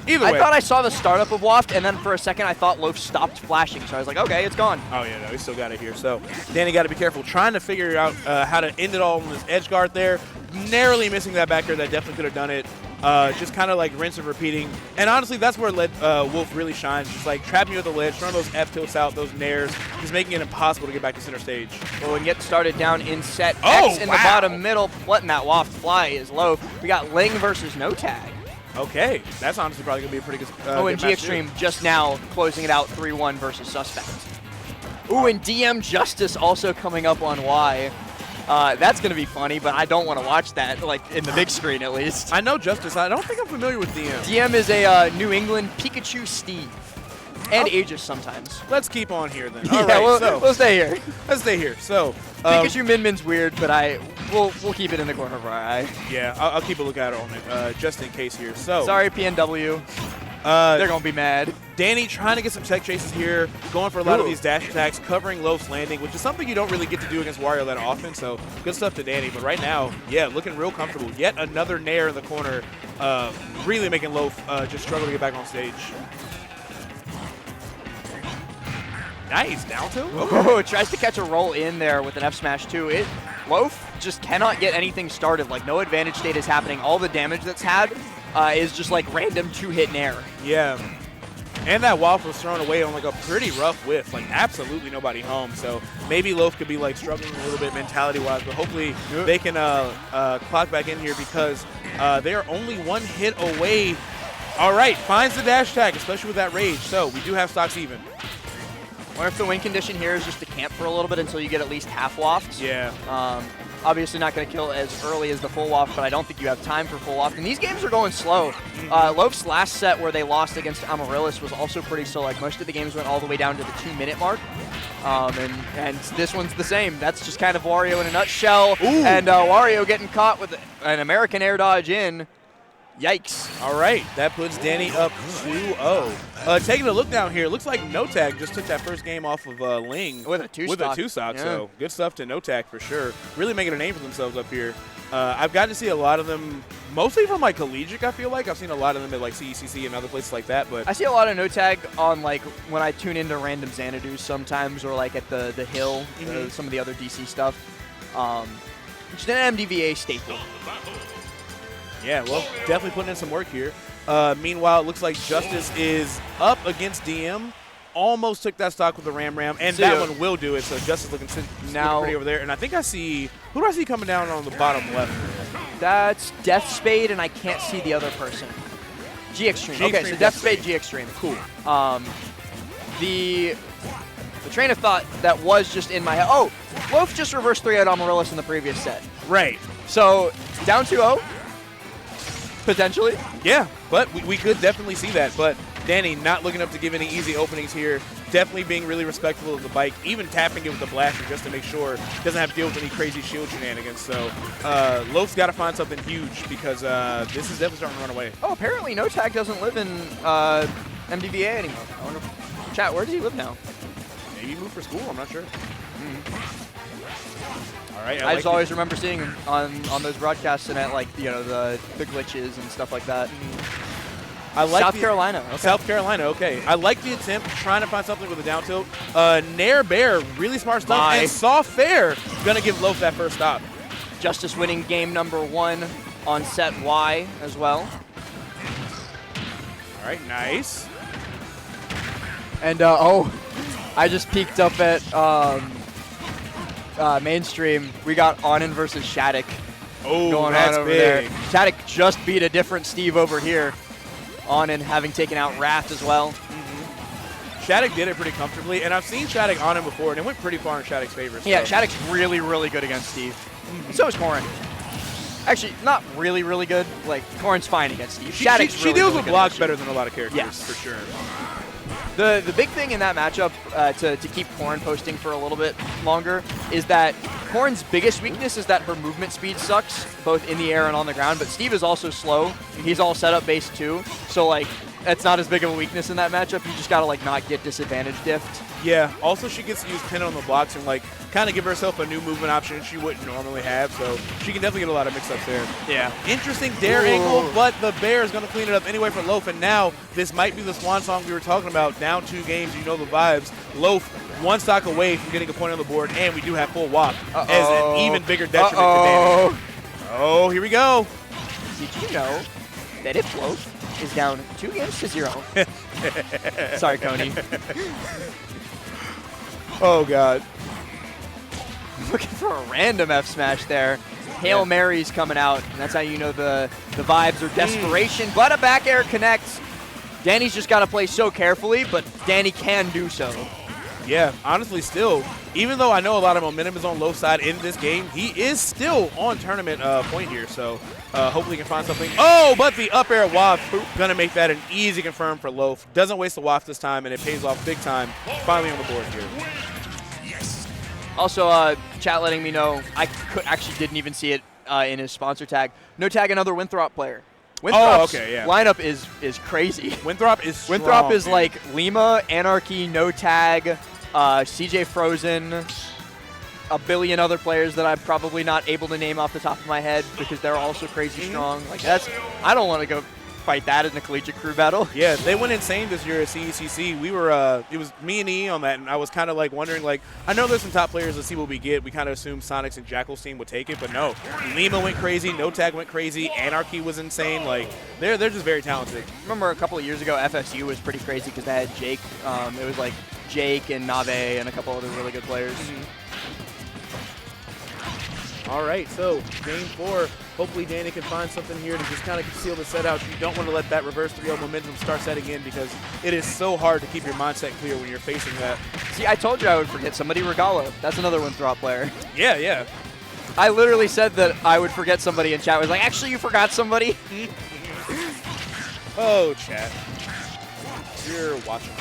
Either way. I thought I saw the startup of Waft, and then for a second I thought Loaf stopped flashing, so I was like, okay, it's gone. Oh, yeah, no, he still got it here. So Danny got to be careful, trying to figure out how to end it all on this edge guard there. Narrowly missing that back air that definitely could have done it. Just kind of like rinse and repeating. And honestly, that's where Wolf really shines. Just like trapping you at the ledge, throwing those F-tilts out, those nairs, just making it impossible to get back to center stage. Well, and get started down in set X in the bottom middle, letting that Waft fly is Loaf. We got Ling versus No Tag. Okay, that's honestly probably going to be a pretty good and G Extreme just now closing it out 3-1 versus Suspect. Ooh, and DM Justice also coming up on Y. That's going to be funny, but I don't want to watch that, like, in the big screen at least. I know Justice. I don't think I'm familiar with DM. DM is a New England Pikachu Steve. And Aegis sometimes. Let's keep on here then. Yeah, All right, we'll stay here. Let's stay here. So Pikachu Min-Min's weird, but we'll keep it in the corner of our eye. Yeah, I'll keep a lookout on it just in case here. So sorry, PNW. They're going to be mad. Danny trying to get some tech chases here, going for a lot of these dash attacks, covering Loaf's landing, which is something you don't really get to do against Wario that often, so good stuff to Danny. But right now, yeah, looking real comfortable. Yet another nair in the corner, really making Loaf just struggle to get back on stage. Nice, down two. Oh, tries to catch a roll in there with an F smash too. Loaf just cannot get anything started. Like, no advantage state is happening. All the damage that's had is just like random 2-hit nair. Yeah. And that Waffle was thrown away on like a pretty rough whiff. Like, absolutely nobody home. So maybe Loaf could be like struggling a little bit mentality-wise, but hopefully they can clock back in here because they are only 1 hit away All right, finds the dash tag, especially with that rage. So we do have stocks even. Wonder if the win condition here is just to camp for a little bit until you get at least half wafts. Yeah. Obviously not going to kill as early as the full waft, but I don't think you have time for full waft. And these games are going slow. Loaf's last set where they lost against Amaryllis was also pretty slow. Like most of the games went all the way down to the 2-minute mark. And this one's the same. That's just kind of Wario in a nutshell. Ooh. And Wario getting caught with an American air dodge in. Yikes. All right, that puts Danny up 2-0. Taking a look down here, looks like No Tag just took that first game off of Ling. With a two-stock. Yeah. So good stuff to No Tag for sure. Really making a name for themselves up here. I've gotten to see a lot of them, mostly from like Collegiate, I feel like. I've seen a lot of them at like CECC and other places like that. But I see a lot of No Tag on like when I tune into random Xanadu's sometimes, or like at the Hill, some of the other DC stuff. Just an MDVA staple. Yeah, well, definitely putting in some work here. Meanwhile, it looks like Justice is up against DM. Almost took that stock with the Ram, and that one will do it. So Justice looking pretty over there. And I think I see, who do I see coming down on the bottom left? That's Death Spade, and I can't see the other person. G Extreme. Okay, so Death Spade, G Extreme. Cool. The train of thought that was just in my head. Oh, Loaf just reversed 3-out Amaryllis in the previous set. Right. So down 2-0. Potentially. Yeah, but we could definitely see that. But Danny not looking up to give any easy openings here. Definitely being really respectful of the bike, even tapping it with the blaster just to make sure doesn't have to deal with any crazy shield shenanigans. So Loaf's got to find something huge because this is definitely starting to run away. Oh, apparently No Tag doesn't live in MDVA anymore. I wonder, chat, where does he live now? Maybe he moved for school. I'm not sure. All right, I just always remember seeing him on those broadcasts and at like the glitches and stuff like that. I like South Carolina. Okay. South Carolina, okay. I like the attempt, trying to find something with a down tilt. Nair Bear, really smart stuff. And Soft Fair, gonna give Loaf that first stop. Justice winning game number 1 on set Y as well. All right, nice. And I just peeked up at mainstream. We got Onin versus Shadic going on over there. Shadic just beat a different Steve over here. Onin having taken out Wrath as well. Shadic did it pretty comfortably, and I've seen Shadic on him before, and it went pretty far in Shadic's favor. So. Yeah, Shadic's really, really good against Steve. So is Corrin. Actually, not really, really good. Like, Corrin's fine against Steve. She deals with blocks better than a lot of characters, yes, for sure. The big thing in that matchup, to keep Corrin posting for a little bit longer, is that Corrin's biggest weakness is that her movement speed sucks, both in the air and on the ground, but Steve is also slow. He's all setup based too, so like, that's not as big of a weakness in that matchup. You just gotta like not get disadvantage diffed. Yeah, also she gets to use pin on the blocks and like kind of give herself a new movement option she wouldn't normally have, so she can definitely get a lot of mix-ups there. Yeah. Interesting dare angle, but the Bear is going to clean it up anyway for Loaf, and now this might be the swan song we were talking about. Down 2 games, you know the vibes. Loaf 1 stock away from getting a point on the board, and we do have full WAP as an even bigger detriment to Danny. Oh, here we go. Did you know that if Loaf is down 2 games to 0? Sorry, Coney. Oh, God. Looking for a random F smash there. Hail Mary's coming out, and that's how you know the vibes are desperation. But a back air connects. Danny's just got to play so carefully, but Danny can do so. Yeah, honestly, still, even though I know a lot of momentum is on Loaf's side in this game, he is still on tournament point here, so hopefully he can find something. Oh, but the up air waft, going to make that an easy confirm for Loaf. Doesn't waste the waft this time, and it pays off big time. Finally on the board here. Also, chat letting me know, I actually didn't even see it in his sponsor tag. No Tag, another Winthrop player. Winthrop's lineup is crazy. Winthrop is strong, Winthrop is like Lima, Anarchy, No Tag, CJ Frozen, a billion other players that I'm probably not able to name off the top of my head because they're also crazy strong. Like I don't want to go fight that in a collegiate crew battle. Yeah, they went insane this year at CECC. We were, it was me and E on that, and I was kind of like wondering, like, I know there's some top players. Let's see what we get. We kind of assumed Sonics and Jackal's team would take it, but no. Lima went crazy. No Tag went crazy. Anarchy was insane. Like, they're just very talented. I remember a couple of years ago, FSU was pretty crazy because they had Jake. It was like Jake and Nave and a couple other really good players. All right, so game 4. Hopefully Danny can find something here to just kind of seal the set out. You don't want to let that reverse 3-0 momentum start setting in because it is so hard to keep your mindset clear when you're facing that. See, I told you I would forget somebody. Regalo. That's another Winthrop player. Yeah, yeah. I literally said that I would forget somebody, and chat was like, actually, you forgot somebody? Oh, chat. You're watching.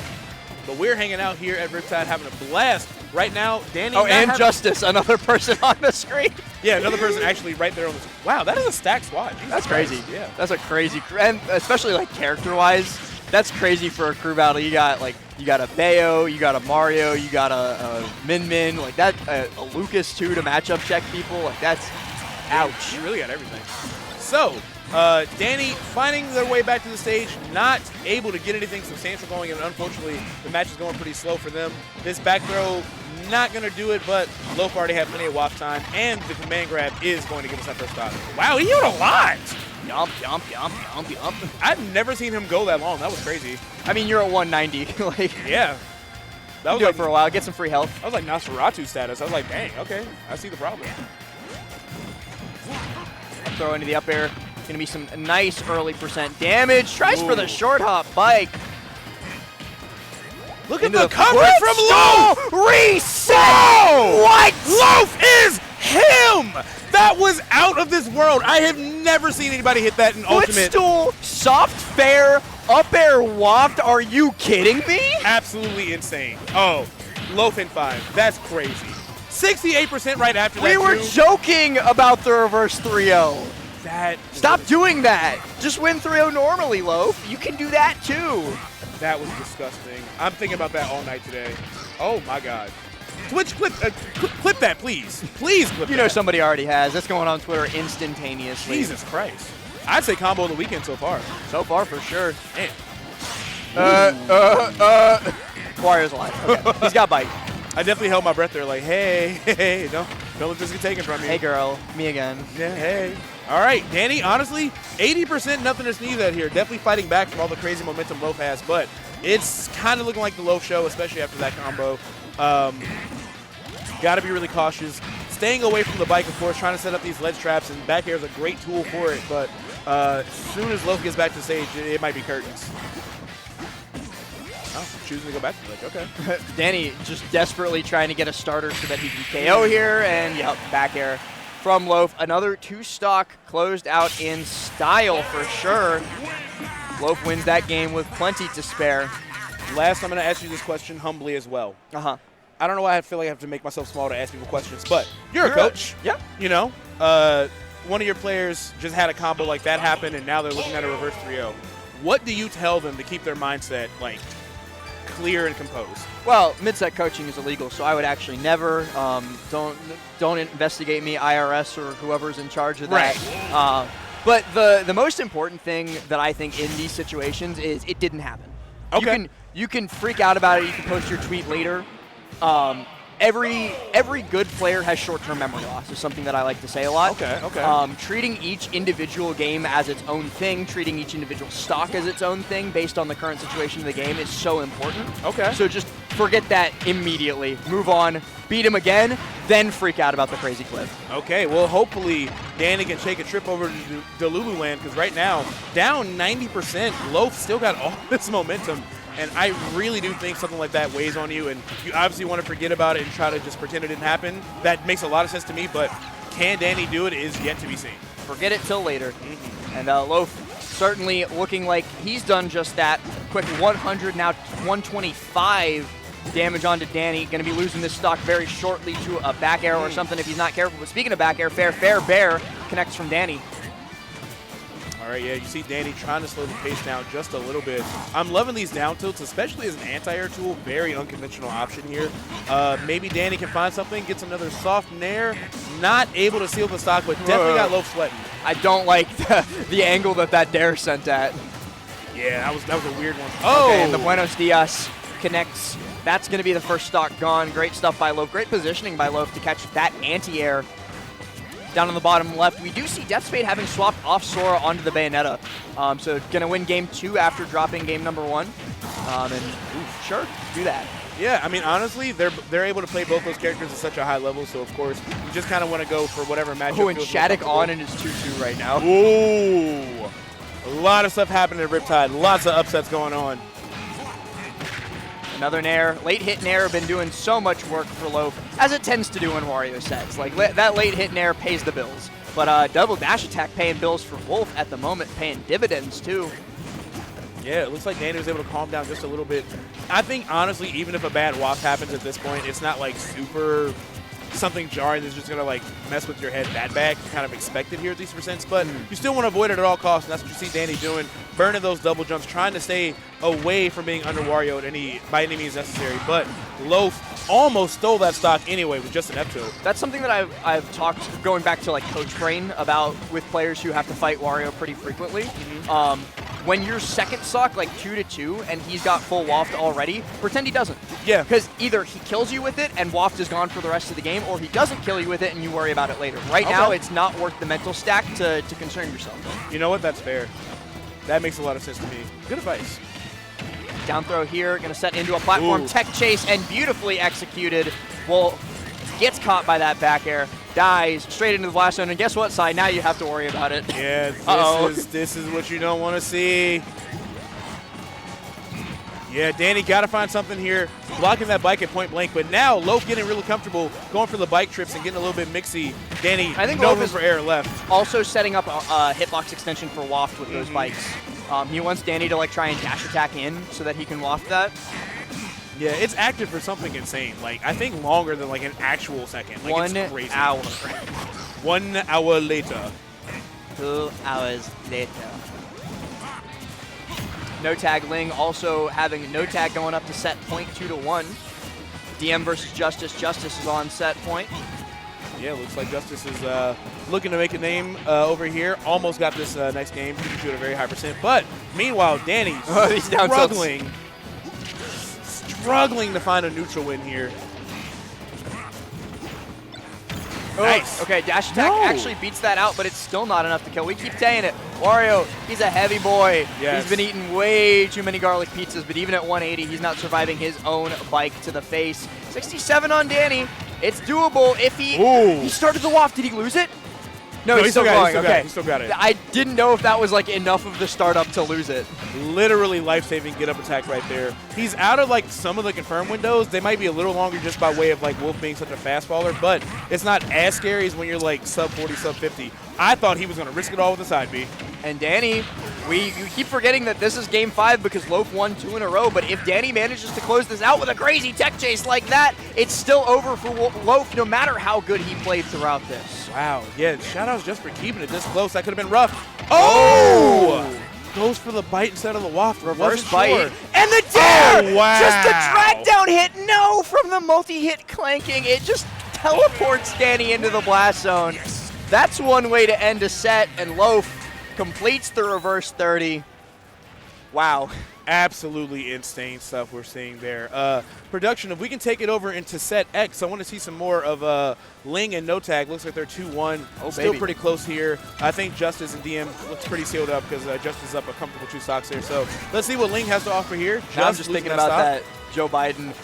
But we're hanging out here at Riptide having a blast. Right now, Danny. Oh, and Justice, another person on the screen. Yeah, another person actually right there on the screen. Wow, that is a stacked squad. Jesus That's Christ. crazy. Yeah. That's a crazy, and especially like character-wise, that's crazy for a crew battle. You got a Bayo, you got a Mario, you got a Min Min, like that, a Lucas too to matchup check people. Like that's, ouch. You really got everything. So, Danny finding their way back to the stage, not able to get anything substantial going, and unfortunately, the match is going pretty slow for them. This back throw, not going to do it, but Loaf already had plenty of WAP time, and the command grab is going to give us that first stop. Wow, he healed a lot! Yump, yump, yump, yump, yump. I've never seen him go that long. That was crazy. I mean, you're at 190. Like, Yeah. That was do like, it for a while, get some free health. that was like Nosferatu status. I was like, dang, okay, I see the problem. Throw into the up air. Gonna be some nice early percent damage. Tries for the short hop bike. Look at Into the coverage from Loaf! Reset! Whoa! What? Loaf is him! That was out of this world. I have never seen anybody hit that in Ultimate. Footstool, soft fair, up air waft. Are you kidding me? Absolutely insane. Oh, Loaf in 5. That's crazy. 68% right after that, We were too. joking about the reverse 3-0. That Stop doing that. Just win 3-0 normally, Loaf. You can do that too. That was disgusting. I'm thinking about that all night today. Oh my God. Twitch, clip that, please. Please clip You that. know somebody already has. That's going on Twitter instantaneously. Jesus Christ. I'd say combo of the weekend so far. So far, for sure. Man. Warrior's alive. Okay. He's got bite. I definitely held my breath there like, hey, don't let this get taken from you. Hey, girl. Me again. Yeah, hey. All right, Danny, honestly, 80% nothing to sneeze at here. Definitely fighting back from all the crazy momentum Loaf has, but it's kind of looking like the Loaf show, especially after that combo. Got to be really cautious. Staying away from the bike, of course, trying to set up these ledge traps, and back air is a great tool for it, but as soon as Loaf gets back to the stage, it might be curtains. Oh, choosing to go back to the ledge, okay. Danny just desperately trying to get a starter so that he can KO here, and yep, back air from Loaf. Another 2-stock closed out in style for sure. Loaf wins that game with plenty to spare. Last, I'm going to ask you this question humbly as well. Uh-huh. I don't know why I feel like I have to make myself small to ask people questions, but you're a coach. Yeah. You know, one of your players just had a combo like that happen, and now they're looking at a reverse 3-0. What do you tell them to keep their mindset, like, clear and composed? Well, mid-set coaching is illegal, so I would actually never, don't investigate me, IRS or whoever's in charge of that. Right. But the most important thing that I think in these situations is it didn't happen. Okay. You can freak out about it. You can post your tweet later. Every good player has short-term memory loss is something that I like to say a lot. Okay. Treating each individual game as its own thing, treating each individual stock as its own thing based on the current situation of the game is so important. Okay. So just forget that immediately. Move on, beat him again, then freak out about the crazy cliff. Okay, well, hopefully Danny can take a trip over to Delulu Land, because right now, down 90%, Loaf still got all this momentum. And I really do think something like that weighs on you, and you obviously want to forget about it and try to just pretend it didn't happen. That makes a lot of sense to me, but can Danny do it is yet to be seen. Forget it till later. And Loaf certainly looking like he's done just that. Quick 100, now 125 damage onto Danny. Going to be losing this stock very shortly to a back air or something if he's not careful. But speaking of back air, fair bear connects from Danny. All right, yeah, you see Danny trying to slow the pace down just a little bit. I'm loving these down tilts, especially as an anti-air tool. Very unconventional option here. Maybe Danny can find something, gets another soft nair. Not able to seal the stock, but definitely got Loaf sweating. I don't like the angle that dare sent at. Yeah, that was a weird one. Oh! Okay, and the Buenos Dias connects. That's going to be the first stock gone. Great stuff by Loaf. Great positioning by Loaf to catch that anti-air. Down on the bottom left, we do see Death Spade having swapped off Sora onto the Bayonetta. So going to win game 2 after dropping game number 1. Sure, do that. Yeah, I mean, honestly, they're able to play both those characters at such a high level, so of course, you just kind of want to go for whatever matchup. Oh, and Shadic Onin is 2-2 right now. Ooh. A lot of stuff happening at Riptide. Lots of upsets going on. Another Nair. Late hit Nair been doing so much work for Loaf, as it tends to do in Wario sets. Like, that late hit Nair pays the bills. But double dash attack paying bills for Wolf at the moment, paying dividends too. Yeah, it looks like Danny was able to calm down just a little bit. I think, honestly, even if a bad waft happens at this point, it's not like super something jarring that's just going to like mess with your head that bad. You kind of expect it here at these percents, but you still want to avoid it at all costs, and that's what you see Danny doing, burning those double jumps, trying to stay away from being under Wario by any means necessary. But Loaf almost stole that stock anyway with just an F tilt. That's something that I've talked, going back to like Coach Brain, about with players who have to fight Wario pretty frequently. When you're second stock, like 2-2, and he's got full waft already, pretend he doesn't. Yeah. Because either he kills you with it and waft is gone for the rest of the game, or he doesn't kill you with it and you worry about it later. Right now, it's not worth the mental stack to concern yourself. You know what? That's fair. That makes a lot of sense to me. Good advice. Down throw here, going to set into a platform. Ooh. Tech chase, and beautifully executed. Well, gets caught by that back air. Dies straight into the blast zone, and guess what, Sai? Now you have to worry about it. Yeah, this is what you don't want to see. Yeah, Danny got to find something here, blocking that bike at point blank. But now Loaf getting really comfortable, going for the bike trips and getting a little bit mixy. Danny, I think no Loaf room is for air left. Also setting up a hitbox extension for waft with those bikes. He wants Danny to like try and dash attack in so that he can waft that. Yeah, it's active for something insane. Like, I think longer than like an actual second. Like, 1 it's crazy. hour. 1 hour later. 2 hours later. No tag Ling also having no tag going up to set point 2-1. DM versus Justice. Justice is on set point. Yeah, looks like Justice is looking to make a name over here. Almost got this next game. Pikachu at a very high percent. But meanwhile, Danny struggling to find a neutral win here. Nice. Okay, dash attack actually beats that out, but it's still not enough to kill. We keep saying it. Wario, he's a heavy boy. Yes. He's been eating way too many garlic pizzas, but even at 180, he's not surviving his own bike to the face. 67 on Danny. It's doable if he started the waft. Did he lose it? No, he's still going. He still got it. I didn't know if that was like enough of the startup to lose it. Literally life-saving get-up attack right there. He's out of like some of the confirm windows. They might be a little longer just by way of like Wolf being such a fast faller, but it's not as scary as when you're like sub 40, sub 50. I thought he was going to risk it all with the side B. And Danny, you keep forgetting that this is game 5 because Loaf won 2 in a row, but if Danny manages to close this out with a crazy tech chase like that, it's still over for Loaf no matter how good he played throughout this. Wow, yeah, shout-outs just for keeping it this close. That could have been rough. Oh! Goes for the bite instead of the waft. Reverse bite. And the dare! Oh, wow. Just a drag down hit. No, from the multi-hit clanking. It just teleports Danny into the blast zone. That's one way to end a set, and Loaf completes the reverse 30. Wow. Absolutely insane stuff we're seeing there. Production, if we can take it over into set X, I want to see some more of Ling and No Tag. Looks like they're 2-1. Still pretty close here. I think Justice and DM looks pretty sealed up because Justice is up a comfortable 2 stocks there. So let's see what Ling has to offer here. Now I'm just thinking about that Joe Biden.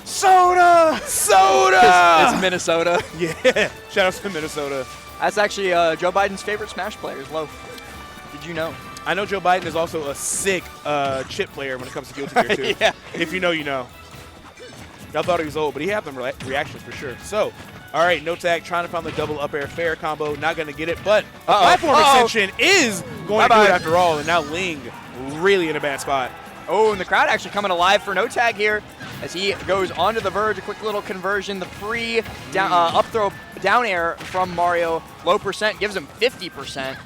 Soda! It's Minnesota. Yeah. Shout out to Minnesota. That's actually Joe Biden's favorite Smash player is Loaf. Did you know? I know Joe Biden is also a sick chip player when it comes to Guilty Gear too. Yeah. If you know, you know. Y'all thought he was old, but he had them reactions for sure. So, all right, No Tag trying to find the double up air fair combo. Not going to get it, but platform extension is going to do it after all. And now Ling really in a bad spot. Oh, and the crowd actually coming alive for No Tag here as he goes onto the verge. A quick little conversion. The free up throw down air from Mario. Low percent gives him 50%.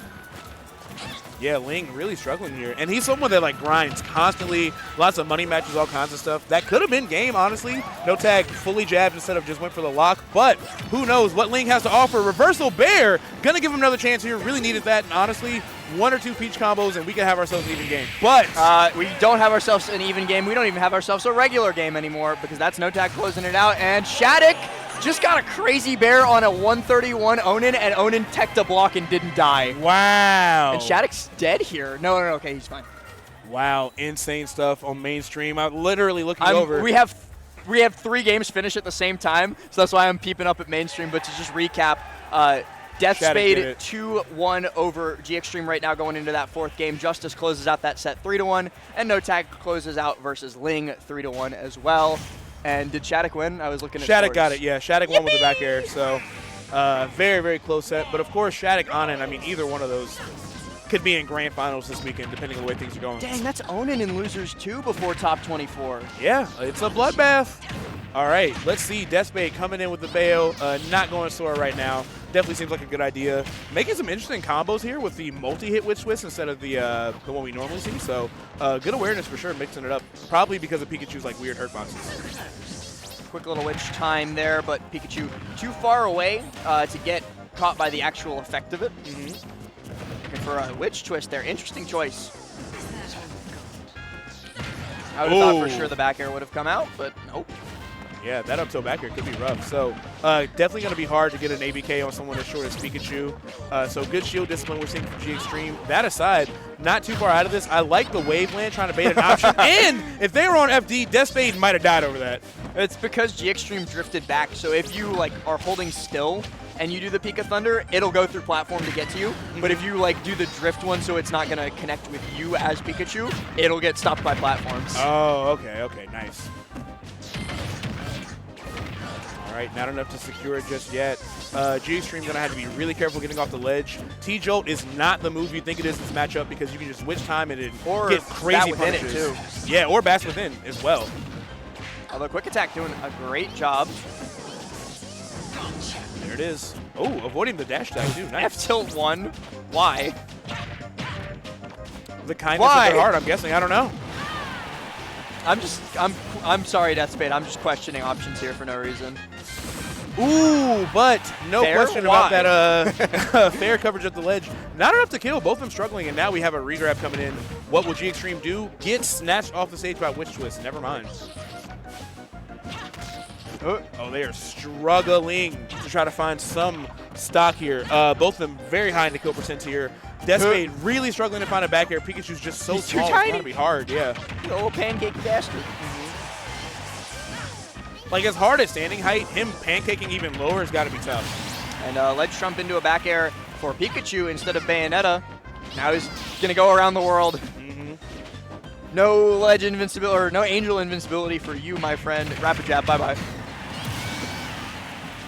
Yeah, Ling really struggling here. And he's someone that like grinds constantly, lots of money matches, all kinds of stuff. That could have been game, honestly. No Tag fully jabbed instead of just went for the lock. But who knows what Ling has to offer. Reversal Bear, gonna give him another chance here. Really needed that. And honestly, 1 or 2 Peach combos and we can have ourselves an even game. But we don't have ourselves an even game. We don't even have ourselves a regular game anymore because that's No Tag closing it out. And Shadic just got a crazy bear on a 131 Onin, and Onin teched a block and didn't die. Wow. And Shadic's dead here. No, okay, he's fine. Wow, insane stuff on mainstream. I'm literally looking over. We have we have 3 games finish at the same time, so that's why I'm peeping up at mainstream. But to just recap, Death Spade 2-1 over GXtreme right now going into that 4th game. Justice closes out that set 3-1, and No Tag closes out versus Ling 3-1 as well. And did Shadic win? I was looking at Shadic got it, yeah. Shadic won with the back air, so very, very close set. But of course, Shadic, Onin, I mean, either one of those could be in grand finals this weekend, depending on the way things are going. Dang, that's Onin in losers 2 before top 24. Yeah, it's a bloodbath. All right, let's see. Deathspade coming in with the Bayo, not going Sora right now. Definitely seems like a good idea. Making some interesting combos here with the multi-hit witch twist instead of the one we normally see. So good awareness for sure, mixing it up. Probably because of Pikachu's like weird hurt boxes. Quick little witch time there, but Pikachu too far away to get caught by the actual effect of it. Looking for a witch twist there. Interesting choice. I would have thought for sure the back air would have come out, but nope. Yeah, that up tilt back air could be rough. So definitely going to be hard to get an ABK on someone as short as Pikachu. So good shield discipline we're seeing from GXtreme. That aside, not too far out of this. I like the wave land trying to bait an option. And if they were on FD, Deathspade might have died over that. It's because GXtreme drifted back. So if you like are holding still and you do the Pika Thunder, it'll go through platform to get to you. But if you like do the drift one so it's not going to connect with you as Pikachu, it'll get stopped by platforms. Oh, okay, nice. All right, not enough to secure it just yet. GXtreme's going to have to be really careful getting off the ledge. T-Jolt is not the move you think it is in this matchup because you can just witch time it and get crazy punishes. It too. Yeah, or Bass Within as well. Although Quick Attack doing a great job. There it is. Oh, avoiding the dash tag too. Nice. F-tilt 1. Why? The kindness of their heart, I'm guessing. I don't know. I'm sorry, Deathspade. I'm just questioning options here for no reason. Ooh, but no fair? question about that fair coverage at the ledge. Not enough to kill, both of them struggling, and now we have a regrab coming in. What will GXtreme do? Get snatched off the stage by Witch Twist. Never mind. Oh, they are struggling to try to find some stock here. Both of them very high in the kill percent here. Deathspade really struggling to find a back air. Pikachu's just so small. It's going to be hard, yeah. The old pancake bastard. Like, as hard as standing height, him pancaking even lower has got to be tough. And ledge trump into a back air for Pikachu instead of Bayonetta. Now he's going to go around the world. No ledge invincibility, or no angel invincibility for you, my friend. Rapid jab, bye-bye.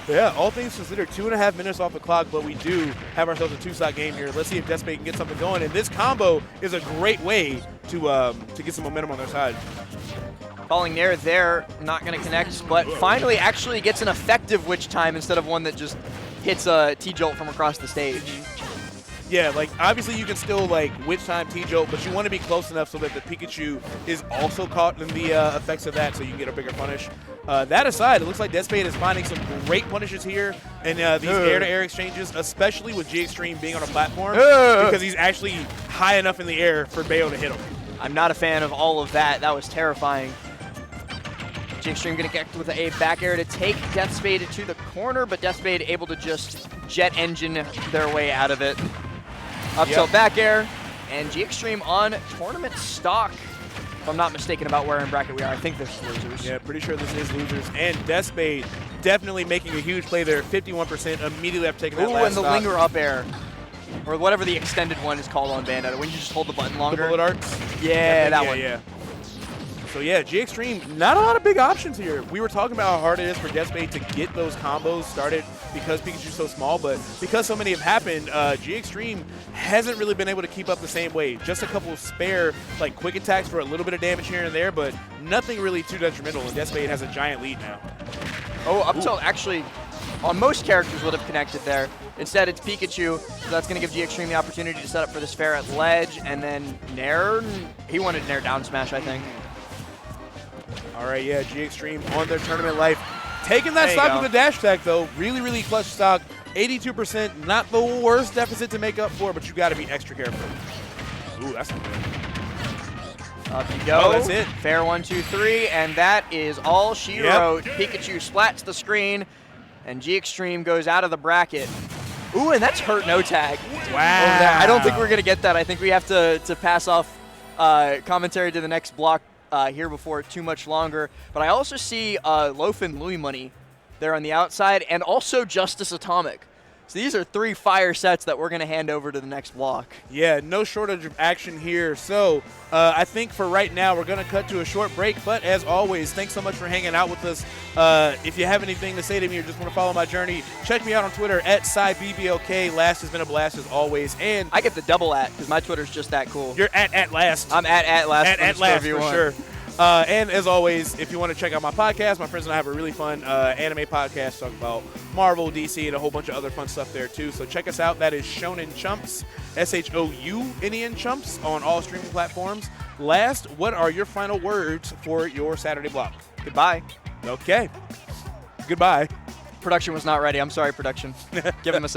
Yeah, all things considered, 2.5 minutes off the clock, but we do have ourselves a 2-stock game here. Let's see if Deathspade can get something going. And this combo is a great way to get some momentum on their side. Falling near there, not going to connect, but finally actually gets an effective witch time instead of one that just hits a T-Jolt from across the stage. Yeah, like, obviously you can still, like, witch time T-Jolt, but you want to be close enough so that the Pikachu is also caught in the effects of that so you can get a bigger punish. That aside, it looks like Deathspade is finding some great punishes here in these air-to-air exchanges, especially with GXtreme being on a platform, because he's actually high enough in the air for Bayo to hit him. I'm not a fan of all of that. That was terrifying. GXtreme going to get with a back air to take Deathspade to the corner, but Deathspade able to just jet engine their way out of it. Up tilt back air, and GXtreme on tournament stock. If I'm not mistaken about where in bracket we are, I think this is losers. Yeah, pretty sure this is losers. And Deathspade definitely making a huge play there, 51% immediately after taking that last and the stock. linger up air. Or whatever the extended one is called on Bayonetta, when you just hold the button longer. The bullet arcs? Yeah, that one. Yeah. So yeah, GXtreme, not a lot of big options here. We were talking about how hard it is for Deathspade to get those combos started because Pikachu's so small, but because so many have happened, GXtreme hasn't really been able to keep up the same way. Just a couple of spare, like, quick attacks for a little bit of damage here and there, but nothing really too detrimental, and Deathspade has a giant lead now. Oh, up tilt actually, on most characters would have connected there. Instead, it's Pikachu, so that's going to give GXtreme the opportunity to set up for this fair at ledge, and then Nair, he wanted Nair down smash, I think. All right, yeah, GXtreme on their tournament life. Taking that stock with the dash tag, though. Really, really clutch stock. 82%, not the worst deficit to make up for, but you got to be extra careful. Ooh, that's not good. Up you go. Oh, that's it. Fair 1, 2, 3, and that is all she wrote. Pikachu splats the screen, and GXtreme goes out of the bracket. Ooh, and that's hurt no tag. Wow. I don't think we're going to get that. I think we have to pass off commentary to the next block here before too much longer. But I also see Loaf and Louis Money there on the outside, and also Justice Atomic. So these are 3 fire sets that we're going to hand over to the next block. Yeah, no shortage of action here. So I think for right now, we're going to cut to a short break. But as always, thanks so much for hanging out with us. If you have anything to say to me or just want to follow my journey, check me out on Twitter at SciBBLK. Last has been a blast as always. And I get the double @ because my Twitter's just that cool. You're at last. I'm at last. At last for sure. And as always, if you want to check out my podcast, my friends and I have a really fun anime podcast talking about Marvel, DC, and a whole bunch of other fun stuff there too. So check us out. That is Shonen Chumps, SHOUNEN Chumps on all streaming platforms. Last, what are your final words for your Saturday block? Goodbye. Okay. Goodbye. Production was not ready. I'm sorry, production. Give him a second.